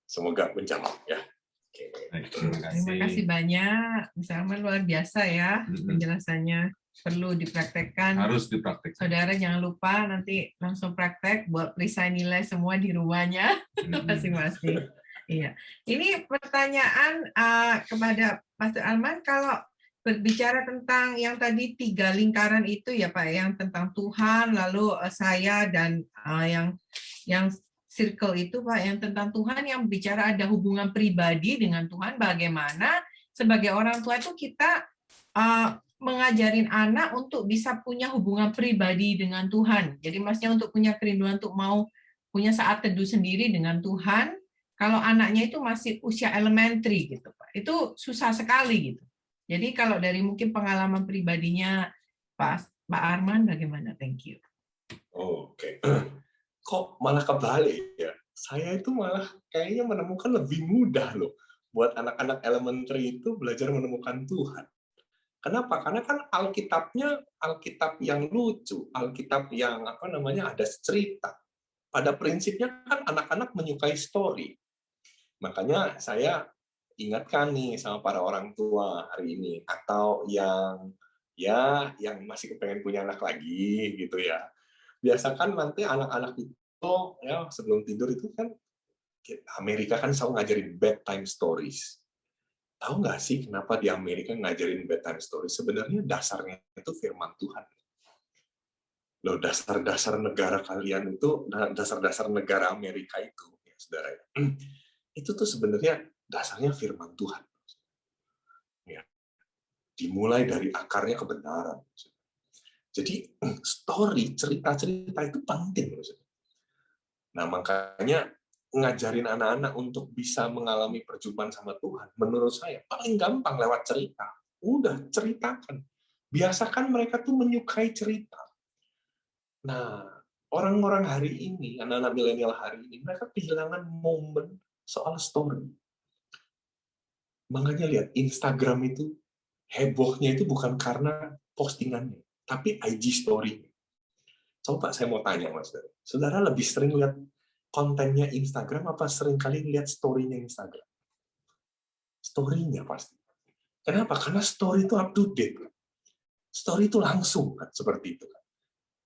semoga menjawab ya. Oke. Terima kasih banyak, Mas Arman, luar biasa ya penjelasannya. Perlu dipraktekkan. Harus dipraktekkan. Saudara jangan lupa nanti langsung praktek buat perisai nilai semua di rumahnya masing-masing. Iya. Ini pertanyaan kepada Pastor Arman, kalau berbicara tentang yang tadi 3 lingkaran itu ya Pak, yang tentang Tuhan, lalu saya, dan yang circle itu Pak, yang tentang Tuhan, yang bicara ada hubungan pribadi dengan Tuhan, bagaimana sebagai orang tua itu kita mengajarin anak untuk bisa punya hubungan pribadi dengan Tuhan. Jadi maksudnya untuk punya kerinduan untuk mau punya saat teduh sendiri dengan Tuhan, kalau anaknya itu masih usia elementary gitu Pak. Itu susah sekali gitu. Jadi kalau dari mungkin pengalaman pribadinya Pak Arman bagaimana? Thank you. Oke. Kok malah kebalik ya? Saya itu malah kayaknya menemukan lebih mudah loh buat anak-anak elementary itu belajar menemukan Tuhan. Kenapa? Karena kan Alkitabnya Alkitab yang lucu, Alkitab yang ada cerita. Pada prinsipnya kan anak-anak menyukai story. Makanya saya ingatkan nih sama para orang tua hari ini, atau yang masih kepengen punya anak lagi gitu ya. Biasakan nanti anak-anak itu ya sebelum tidur itu kan, Amerika kan selalu ngajarin bedtime stories. Tahu nggak sih kenapa di Amerika ngajarin bedtime stories? Sebenarnya dasarnya itu firman Tuhan. Loh, dasar-dasar negara kalian itu, dasar-dasar negara Amerika itu, ya, saudara, itu tuh sebenarnya dasarnya firman Tuhan. Ya, dimulai dari akarnya kebenaran. Jadi story, cerita-cerita itu penting. Nah, makanya ngajarin anak-anak untuk bisa mengalami perjumpaan sama Tuhan, menurut saya paling gampang lewat cerita. Udah, ceritakan. Biasakan mereka tuh menyukai cerita. Nah, orang-orang hari ini, anak-anak milenial hari ini, mereka kehilangan momen soal story. Makanya lihat, Instagram itu hebohnya itu bukan karena postingannya, tapi IG story. Coba saya mau tanya, Mas. Saudara lebih sering lihat kontennya Instagram apa sering kali lihat story-nya Instagram? Story-nya pasti. Kenapa? Karena story itu up to date. Story itu langsung, kan? Seperti itu.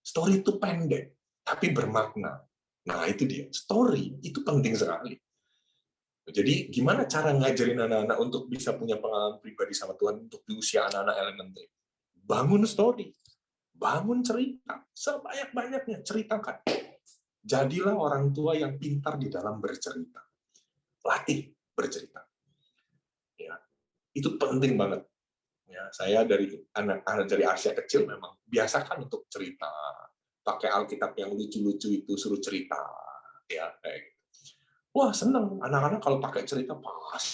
Story itu pendek, tapi bermakna. Nah, itu dia. Story itu penting sekali. Jadi, gimana cara ngajarin anak-anak untuk bisa punya pengalaman pribadi sama Tuhan untuk di usia anak-anak elementary? Bangun story. Bangun cerita. Sebanyak-banyaknya, ceritakan. Jadilah orang tua yang pintar di dalam bercerita. Latih bercerita. Ya, itu penting banget. Ya, saya dari anak-anak dari Asia kecil memang biasakan untuk cerita, pakai Alkitab yang lucu-lucu itu suruh cerita, ya kayak gitu. Wah, seneng anak-anak kalau pakai cerita pas.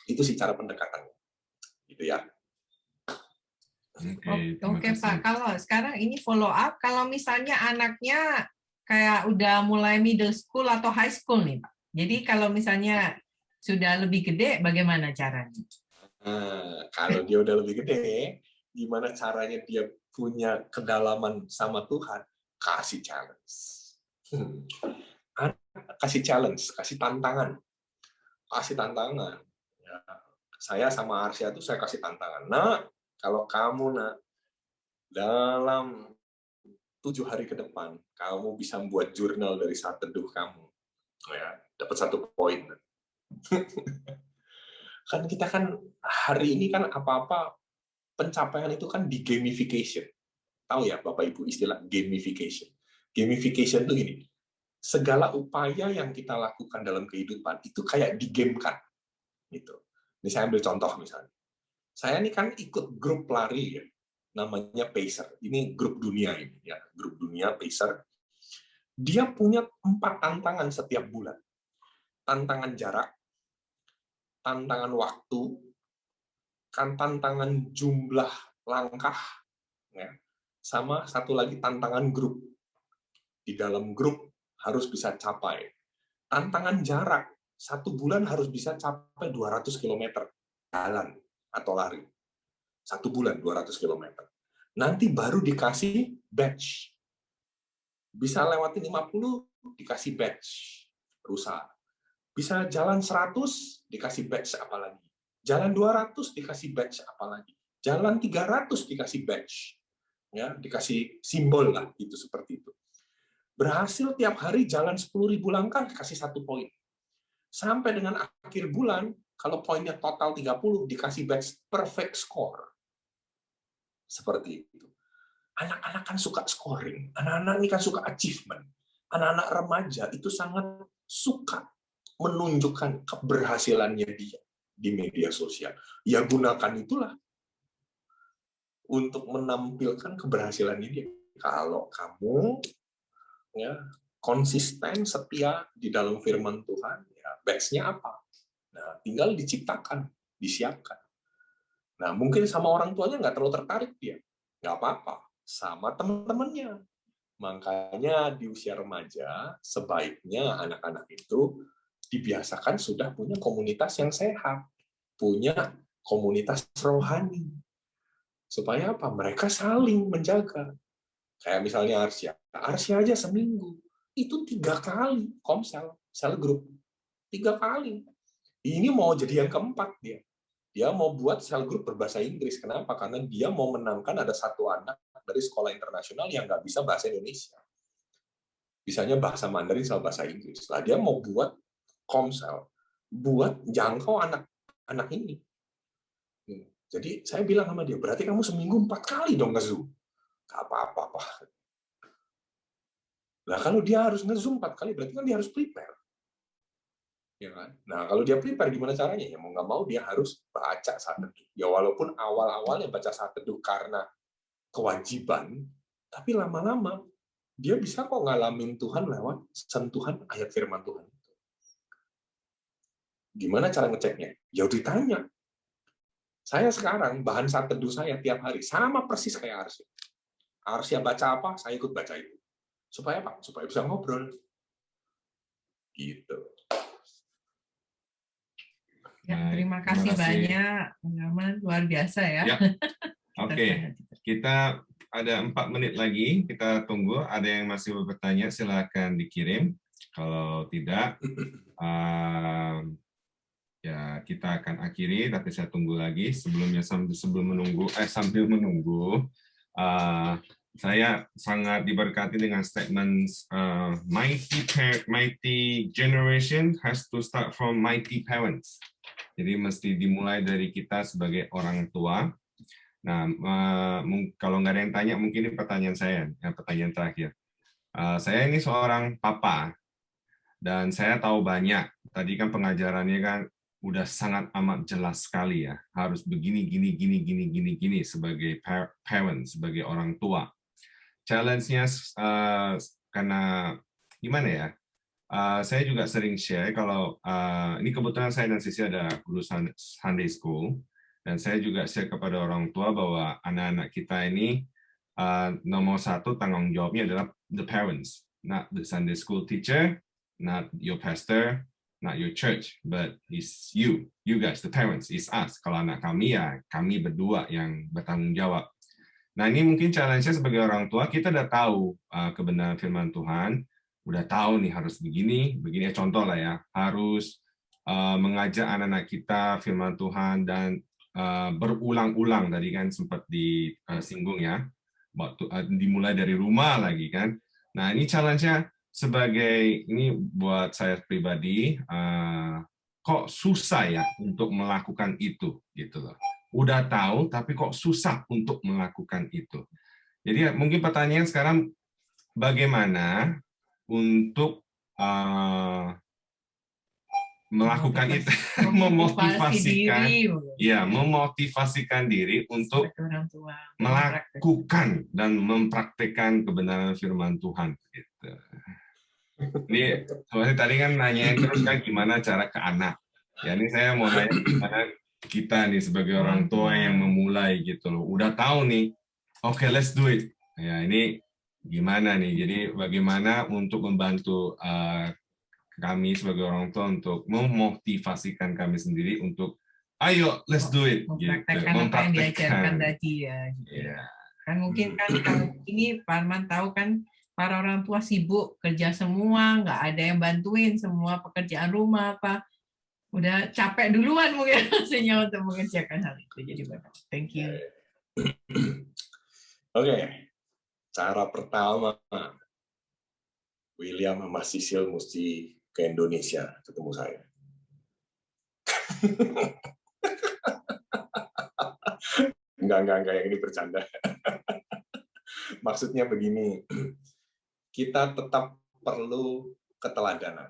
Itu sih cara pendekatannya, gitu ya. Oke, Pak. Kalau sekarang ini follow up, kalau misalnya anaknya kayak udah mulai middle school atau high school nih, Pak. Jadi kalau misalnya sudah lebih gede, bagaimana caranya? Nah, kalau dia udah lebih gede, gimana caranya dia punya kedalaman sama Tuhan? Kasih challenge. Kasih challenge, kasih tantangan. Kasih tantangan. Ya, saya sama Arsya itu saya kasih tantangan. Nah, kalau kamu dalam 7 hari ke depan, kamu bisa membuat jurnal dari saat teduh kamu. Ya, dapat 1 poin. Kan kita kan hari ini kan apa-apa pencapaian itu kan di gamification. Tahu ya Bapak Ibu istilah gamification. Gamification itu gini, segala upaya yang kita lakukan dalam kehidupan itu kayak digamekan. Gitu. Ini saya ambil contoh misalnya. Saya ini kan ikut grup lari ya, namanya Pacer. Ini grup dunia ini ya, grup dunia Pacer. Dia punya 4 tantangan setiap bulan. Tantangan jarak, tantangan waktu, tantangan jumlah langkah, ya, sama satu lagi tantangan grup. Di dalam grup harus bisa capai. Tantangan jarak, 1 bulan harus bisa capai 200 km jalan atau lari. 1 bulan 200 km. Nanti baru dikasih badge. Bisa lewatin 50, dikasih badge. Rusak. Bisa jalan 100, dikasih badge apa lagi. Jalan 200, dikasih badge apa lagi. Jalan 300, dikasih badge. Ya, dikasih simbol lah, itu seperti itu. Berhasil tiap hari jalan 10.000 langkah, kasih 1 poin. Sampai dengan akhir bulan, kalau poinnya total 30, dikasih badge perfect score. Seperti itu. Anak-anak kan suka scoring. Anak-anak ini kan suka achievement. Anak-anak remaja itu sangat suka menunjukkan keberhasilannya dia di media sosial. Ya gunakan itulah untuk menampilkan keberhasilannya dia. Kalau kamu ya konsisten, setia di dalam firman Tuhan, ya badge-nya apa? Nah, tinggal diciptakan, disiapkan. Nah, mungkin sama orang tuanya nggak terlalu tertarik dia. Nggak apa-apa. Sama teman-temannya. Makanya di usia remaja, sebaiknya anak-anak itu dibiasakan sudah punya komunitas yang sehat. Punya komunitas rohani. Supaya apa? Mereka saling menjaga. Kayak misalnya Arsya. Arsya aja seminggu. Itu 3 kali komsel, sel grup. 3 kali. Ini mau jadi yang keempat dia. Dia mau buat sel group berbahasa Inggris. Kenapa? Karena dia mau menangkan ada satu anak dari sekolah internasional yang nggak bisa bahasa Indonesia. Bisanya bahasa Mandarin sama bahasa Inggris. Lah dia mau buat komsel, buat jangkau anak-anak ini. Jadi saya bilang sama dia, berarti kamu seminggu 4 kali dong nge-Zoom. Nggak apa-apa, Pak. Nah, kalau dia harus nge-Zoom 4 kali, berarti kan dia harus prepare. Ya kan? Nah, kalau dia prepare gimana caranya? Ya mau nggak mau dia harus baca saat teduh. Ya walaupun awal-awalnya baca saat teduh karena kewajiban, tapi lama-lama dia bisa kok ngalamin Tuhan lewat sentuhan ayat firman Tuhan. Gimana cara ngeceknya? Ya ditanya. Saya sekarang bahan saat teduh saya tiap hari sama persis kayak Arsya. Arsya baca apa, saya ikut baca itu. Supaya apa? Supaya bisa ngobrol. Gitu. Ya, terima kasih banyak, Bang, luar biasa ya. Ya. Oke, kita ada 4 menit lagi, kita tunggu. Ada yang masih bertanya, silakan dikirim. Kalau tidak, ya kita akan akhiri. Tapi saya tunggu lagi. Sebelumnya sambil menunggu, saya sangat diberkati dengan statement mighty generation has to start from mighty parents. Jadi mesti dimulai dari kita sebagai orang tua. Nah, kalau nggak ada yang tanya, mungkin ini pertanyaan saya, pertanyaan terakhir. Saya ini seorang papa, dan saya tahu banyak. Tadi kan pengajarannya kan udah sangat amat jelas sekali ya. Harus begini, gini sebagai parent, sebagai orang tua. Challenge-nya karena gimana ya? Saya juga sering share kalau ini kebetulan saya dan Sisi ada urusan Sunday School, dan saya juga share kepada orang tua bahwa anak-anak kita ini nomor 1 tanggung jawabnya adalah the parents, not the Sunday School teacher, not your pastor, not your church, but it's you guys, the parents, it's us. Kalau anak kami ya kami berdua yang bertanggung jawab. Nah ini mungkin challenge-nya sebagai orang tua, kita udah tahu kebenaran firman Tuhan, udah tahu nih harus begini contoh lah ya, harus mengajak anak-anak kita firman Tuhan dan berulang-ulang, tadi kan sempat disinggung ya, dimulai dari rumah lagi kan. Nah ini challenge-nya sebagai, ini buat saya pribadi, kok susah ya untuk melakukan itu gitu loh. Udah tahu tapi kok susah untuk melakukan itu. Jadi mungkin pertanyaan sekarang, bagaimana untuk melakukan itu, memotivasikan diri untuk melakukan dan mempraktekkan kebenaran firman Tuhan. Gitu. Ini seperti tadi kan nanya terus kan gimana cara ke anak. Ya ini saya mau nanya gimana kita nih sebagai orang tua yang memulai gitu loh. Udah tahu nih, oke, let's do it. Ya ini gimana nih? Jadi bagaimana untuk membantu kami sebagai orang tua untuk memotivasikan kami sendiri untuk ayo let's do it. Mempraktekkan apa yang diajarkan tadi ya. Gitu. Yeah. Kan mungkin kan kalau ini Pak Arman tahu kan para orang tua sibuk kerja semua, nggak ada yang bantuin semua pekerjaan rumah apa. Udah capek duluan mungkin rasanya untuk mengerjakan hal itu. Jadi thank you. Oke. Cara pertama, William sama Sisil mesti ke Indonesia ketemu saya. Enggak, yang ini bercanda. Maksudnya begini, kita tetap perlu keteladanan.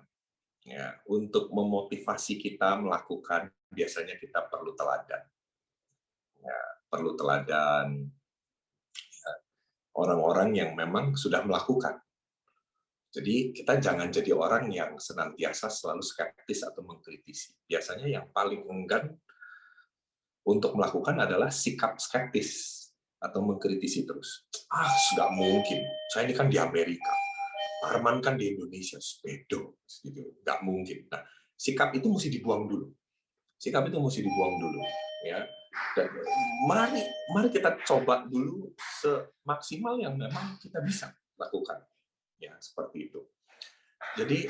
Ya, untuk memotivasi kita melakukan, biasanya kita perlu teladan. Ya, perlu teladan orang-orang yang memang sudah melakukan. Jadi kita jangan jadi orang yang senantiasa selalu skeptis atau mengkritisi. Biasanya yang paling enggan untuk melakukan adalah sikap skeptis atau mengkritisi terus. Nggak mungkin. Saya ini kan di Amerika. Arman kan di Indonesia, sepedo. Gitu. Nggak mungkin. Nah, sikap itu mesti dibuang dulu. Ya. Dan mari kita coba dulu semaksimal yang memang kita bisa lakukan. Ya, seperti itu. Jadi,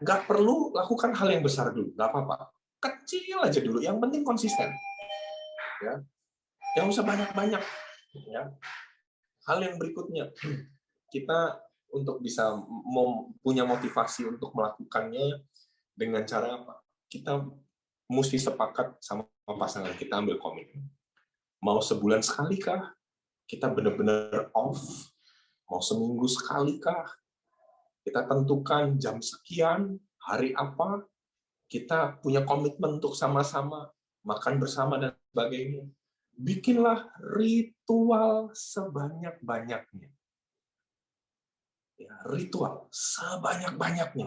nggak perlu lakukan hal yang besar dulu, nggak apa-apa. kecil aja dulu, yang penting konsisten. Ya, yang usah banyak-banyak. Ya. Hal yang berikutnya, kita untuk bisa punya motivasi untuk melakukannya dengan cara apa? Kita mesti sepakat sama pasangan kita, ambil komitmen. Mau sebulan sekali kah? Kita benar-benar off? Mau seminggu sekali kah? Kita tentukan jam sekian, hari apa, kita punya komitmen untuk sama-sama makan bersama dan sebagainya. Bikinlah ritual sebanyak-banyaknya. Ya, ritual sebanyak-banyaknya.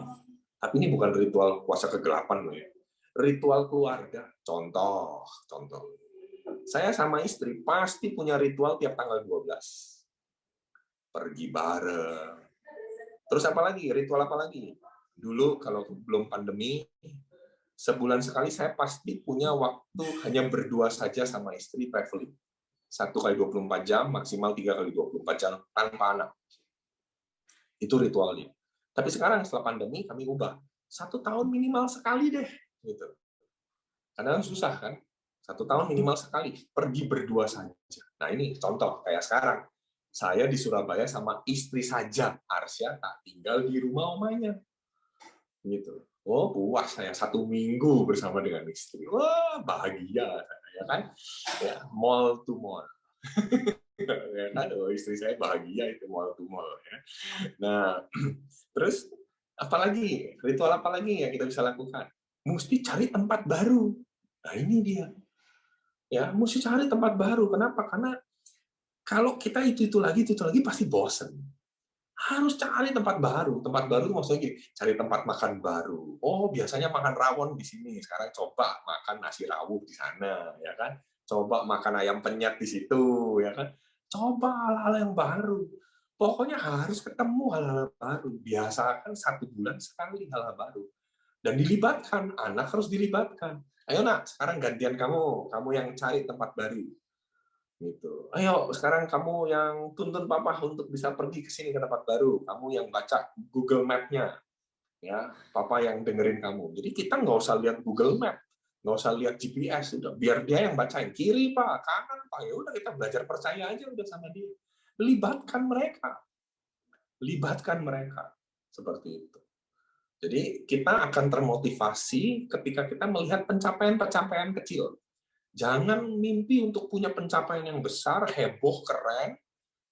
Tapi ini bukan ritual puasa kegelapan loh ya. Ritual keluarga. Contoh. Saya sama istri pasti punya ritual tiap tanggal 12. Pergi bareng. Terus apa lagi? Ritual apa lagi? Dulu kalau belum pandemi, sebulan sekali saya pasti punya waktu hanya berdua saja sama istri traveling. 1 kali 24 jam, maksimal 3 kali 24 jam tanpa anak. Itu ritualnya. Tapi sekarang setelah pandemi kami ubah. 1 tahun minimal sekali deh. Gitu. Karena susah kan? 1 tahun minimal sekali. Pergi berdua saja. Nah ini contoh kayak sekarang. Saya di Surabaya sama istri saja. Arsya tak tinggal di rumah omanya. Gitu. Oh, puas saya 1 minggu bersama dengan istri. Wah, bahagia ya kan? Ya, mall to mall. Ya kan? Oh, istri saya bahagia itu mall to mall ya. Nah, terus apalagi? Ritual apa lagi yang kita bisa lakukan? Mesti cari tempat baru. Nah, ini dia. Ya, mesti cari tempat baru. Kenapa? Karena kalau kita itu lagi pasti bosen. Harus cari tempat baru. Tempat baru maksudnya gini, cari tempat makan baru. Oh, biasanya makan rawon di sini. Sekarang coba makan nasi rawuh di sana, ya kan? Coba makan ayam penyet di situ, ya kan? Coba hal-hal yang baru. Pokoknya harus ketemu hal-hal baru. Biasakan 1 bulan sekali hal-hal baru. Dan dilibatkan, anak harus dilibatkan. Ayo nak, sekarang gantian kamu yang cari tempat baru. Gitu. Ayo sekarang kamu yang tuntun papa untuk bisa pergi ke sini ke tempat baru, kamu yang baca Google Map-nya, ya papa yang dengerin kamu. Jadi kita nggak usah lihat Google Map, nggak usah lihat GPS, udah biar dia yang bacain kiri pak, kanan pak, ya udah kita belajar percaya aja udah sama dia. Libatkan mereka seperti itu. Jadi kita akan termotivasi ketika kita melihat pencapaian kecil. Jangan mimpi untuk punya pencapaian yang besar, heboh, keren,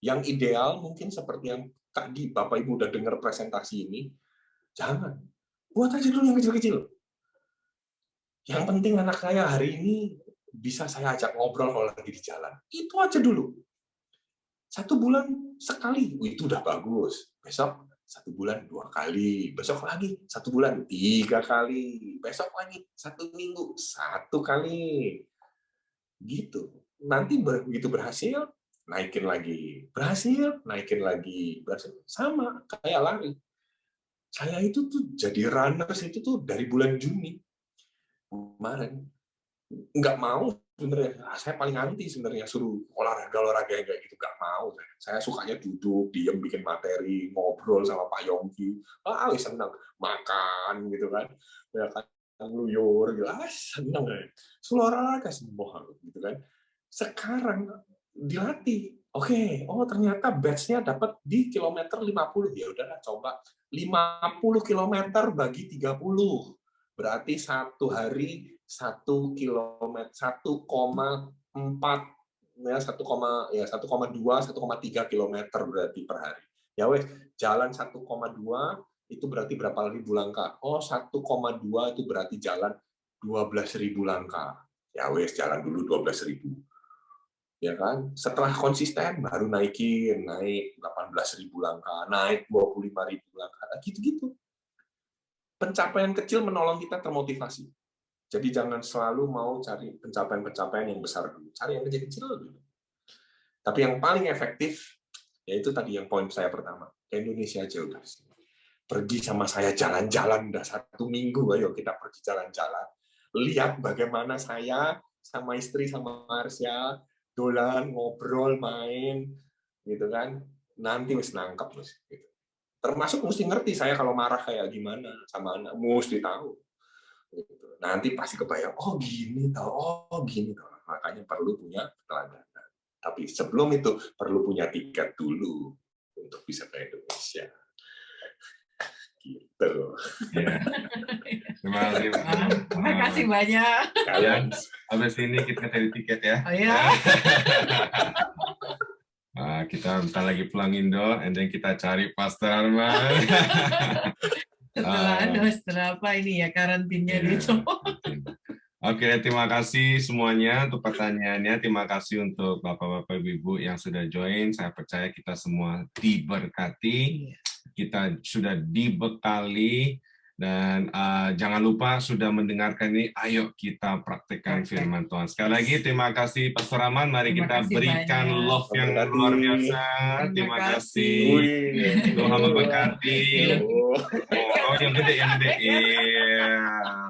yang ideal, mungkin seperti yang tadi Bapak Ibu udah dengar presentasi ini. Jangan. Buat aja dulu yang kecil-kecil. Yang penting anak saya hari ini bisa saya ajak ngobrol kalau lagi di jalan. Itu aja dulu. 1 bulan sekali, itu udah bagus. Besok 1 bulan 2 kali, besok lagi 1 bulan 3 kali, besok lagi 1 minggu 1 kali. Gitu. Nanti begitu berhasil, naikin lagi. Berhasil, naikin lagi. Berhasil. Sama, kayak lari. Saya itu tuh jadi runners itu tuh dari bulan Juni kemarin. Nggak mau sebenarnya. Saya paling anti sebenarnya suruh olahraga kayak gitu. Nggak mau. Saya sukanya duduk, diam, bikin materi, ngobrol sama Pak Yongki. Senang. Makan gitu kan. Ya kan. Ngeluyur gitu, seneng ya. Suruh olahraga semua gitu kan. Sekarang dilatih. Oke, oh ternyata batch-nya dapat di kilometer 50. Ya udahlah coba 50 kilometer bagi 30. Berarti 1 hari 1 kilometer 1,4 ya 1,2 1,3 kilometer berarti per hari. Ya wes, jalan 1,2 itu berarti berapa ribu langkah? Oh, 1,2 itu berarti jalan 12.000 langkah. Ya wes, jalan dulu 12.000. Ya kan? Setelah konsisten baru naik 18.000 langkah, naik 25.000 langkah, gitu-gitu. Pencapaian kecil menolong kita termotivasi. Jadi jangan selalu mau cari pencapaian-pencapaian yang besar dulu. Cari yang kecil-kecil dulu. Tapi yang paling efektif yaitu tadi yang poin saya pertama. Ke Indonesia aja udah. Pergi sama saya jalan-jalan udah 1 minggu, ayo kita pergi jalan-jalan. Lihat bagaimana saya sama istri sama Marsha dolan, ngobrol, main, gitu kan. Nanti mesti nangkep gitu. Termasuk mesti ngerti saya kalau marah kayak gimana sama anak, mesti tahu. Gitu. Nanti pasti kebayang, oh gini tau. Makanya perlu punya keteladanan. Tapi sebelum itu perlu punya tiket dulu untuk bisa ke Indonesia. Gitu. Ya. Terima kasih. Terima kasih banyak. Kalian Habis ini kita cari tiket ya. Oh ya. Nah, kita bentar lagi pulang Indo, and then kita cari Pastor Arman. Setelah apa ini ya karantinnya Ya, itu. Oke, terima kasih semuanya untuk pertanyaannya. Terima kasih untuk Bapak-Bapak Ibu yang sudah join. Saya percaya kita semua diberkati. Kita sudah dibekali. Dan jangan lupa sudah mendengarkan ini, ayo kita praktekkan firman Tuhan. Sekali lagi terima kasih Pastor Rahman. Mari kita berikan banyak. love yang luar biasa. Terima kasih. Tuhan memberkati. Oh, yang gede. Iya.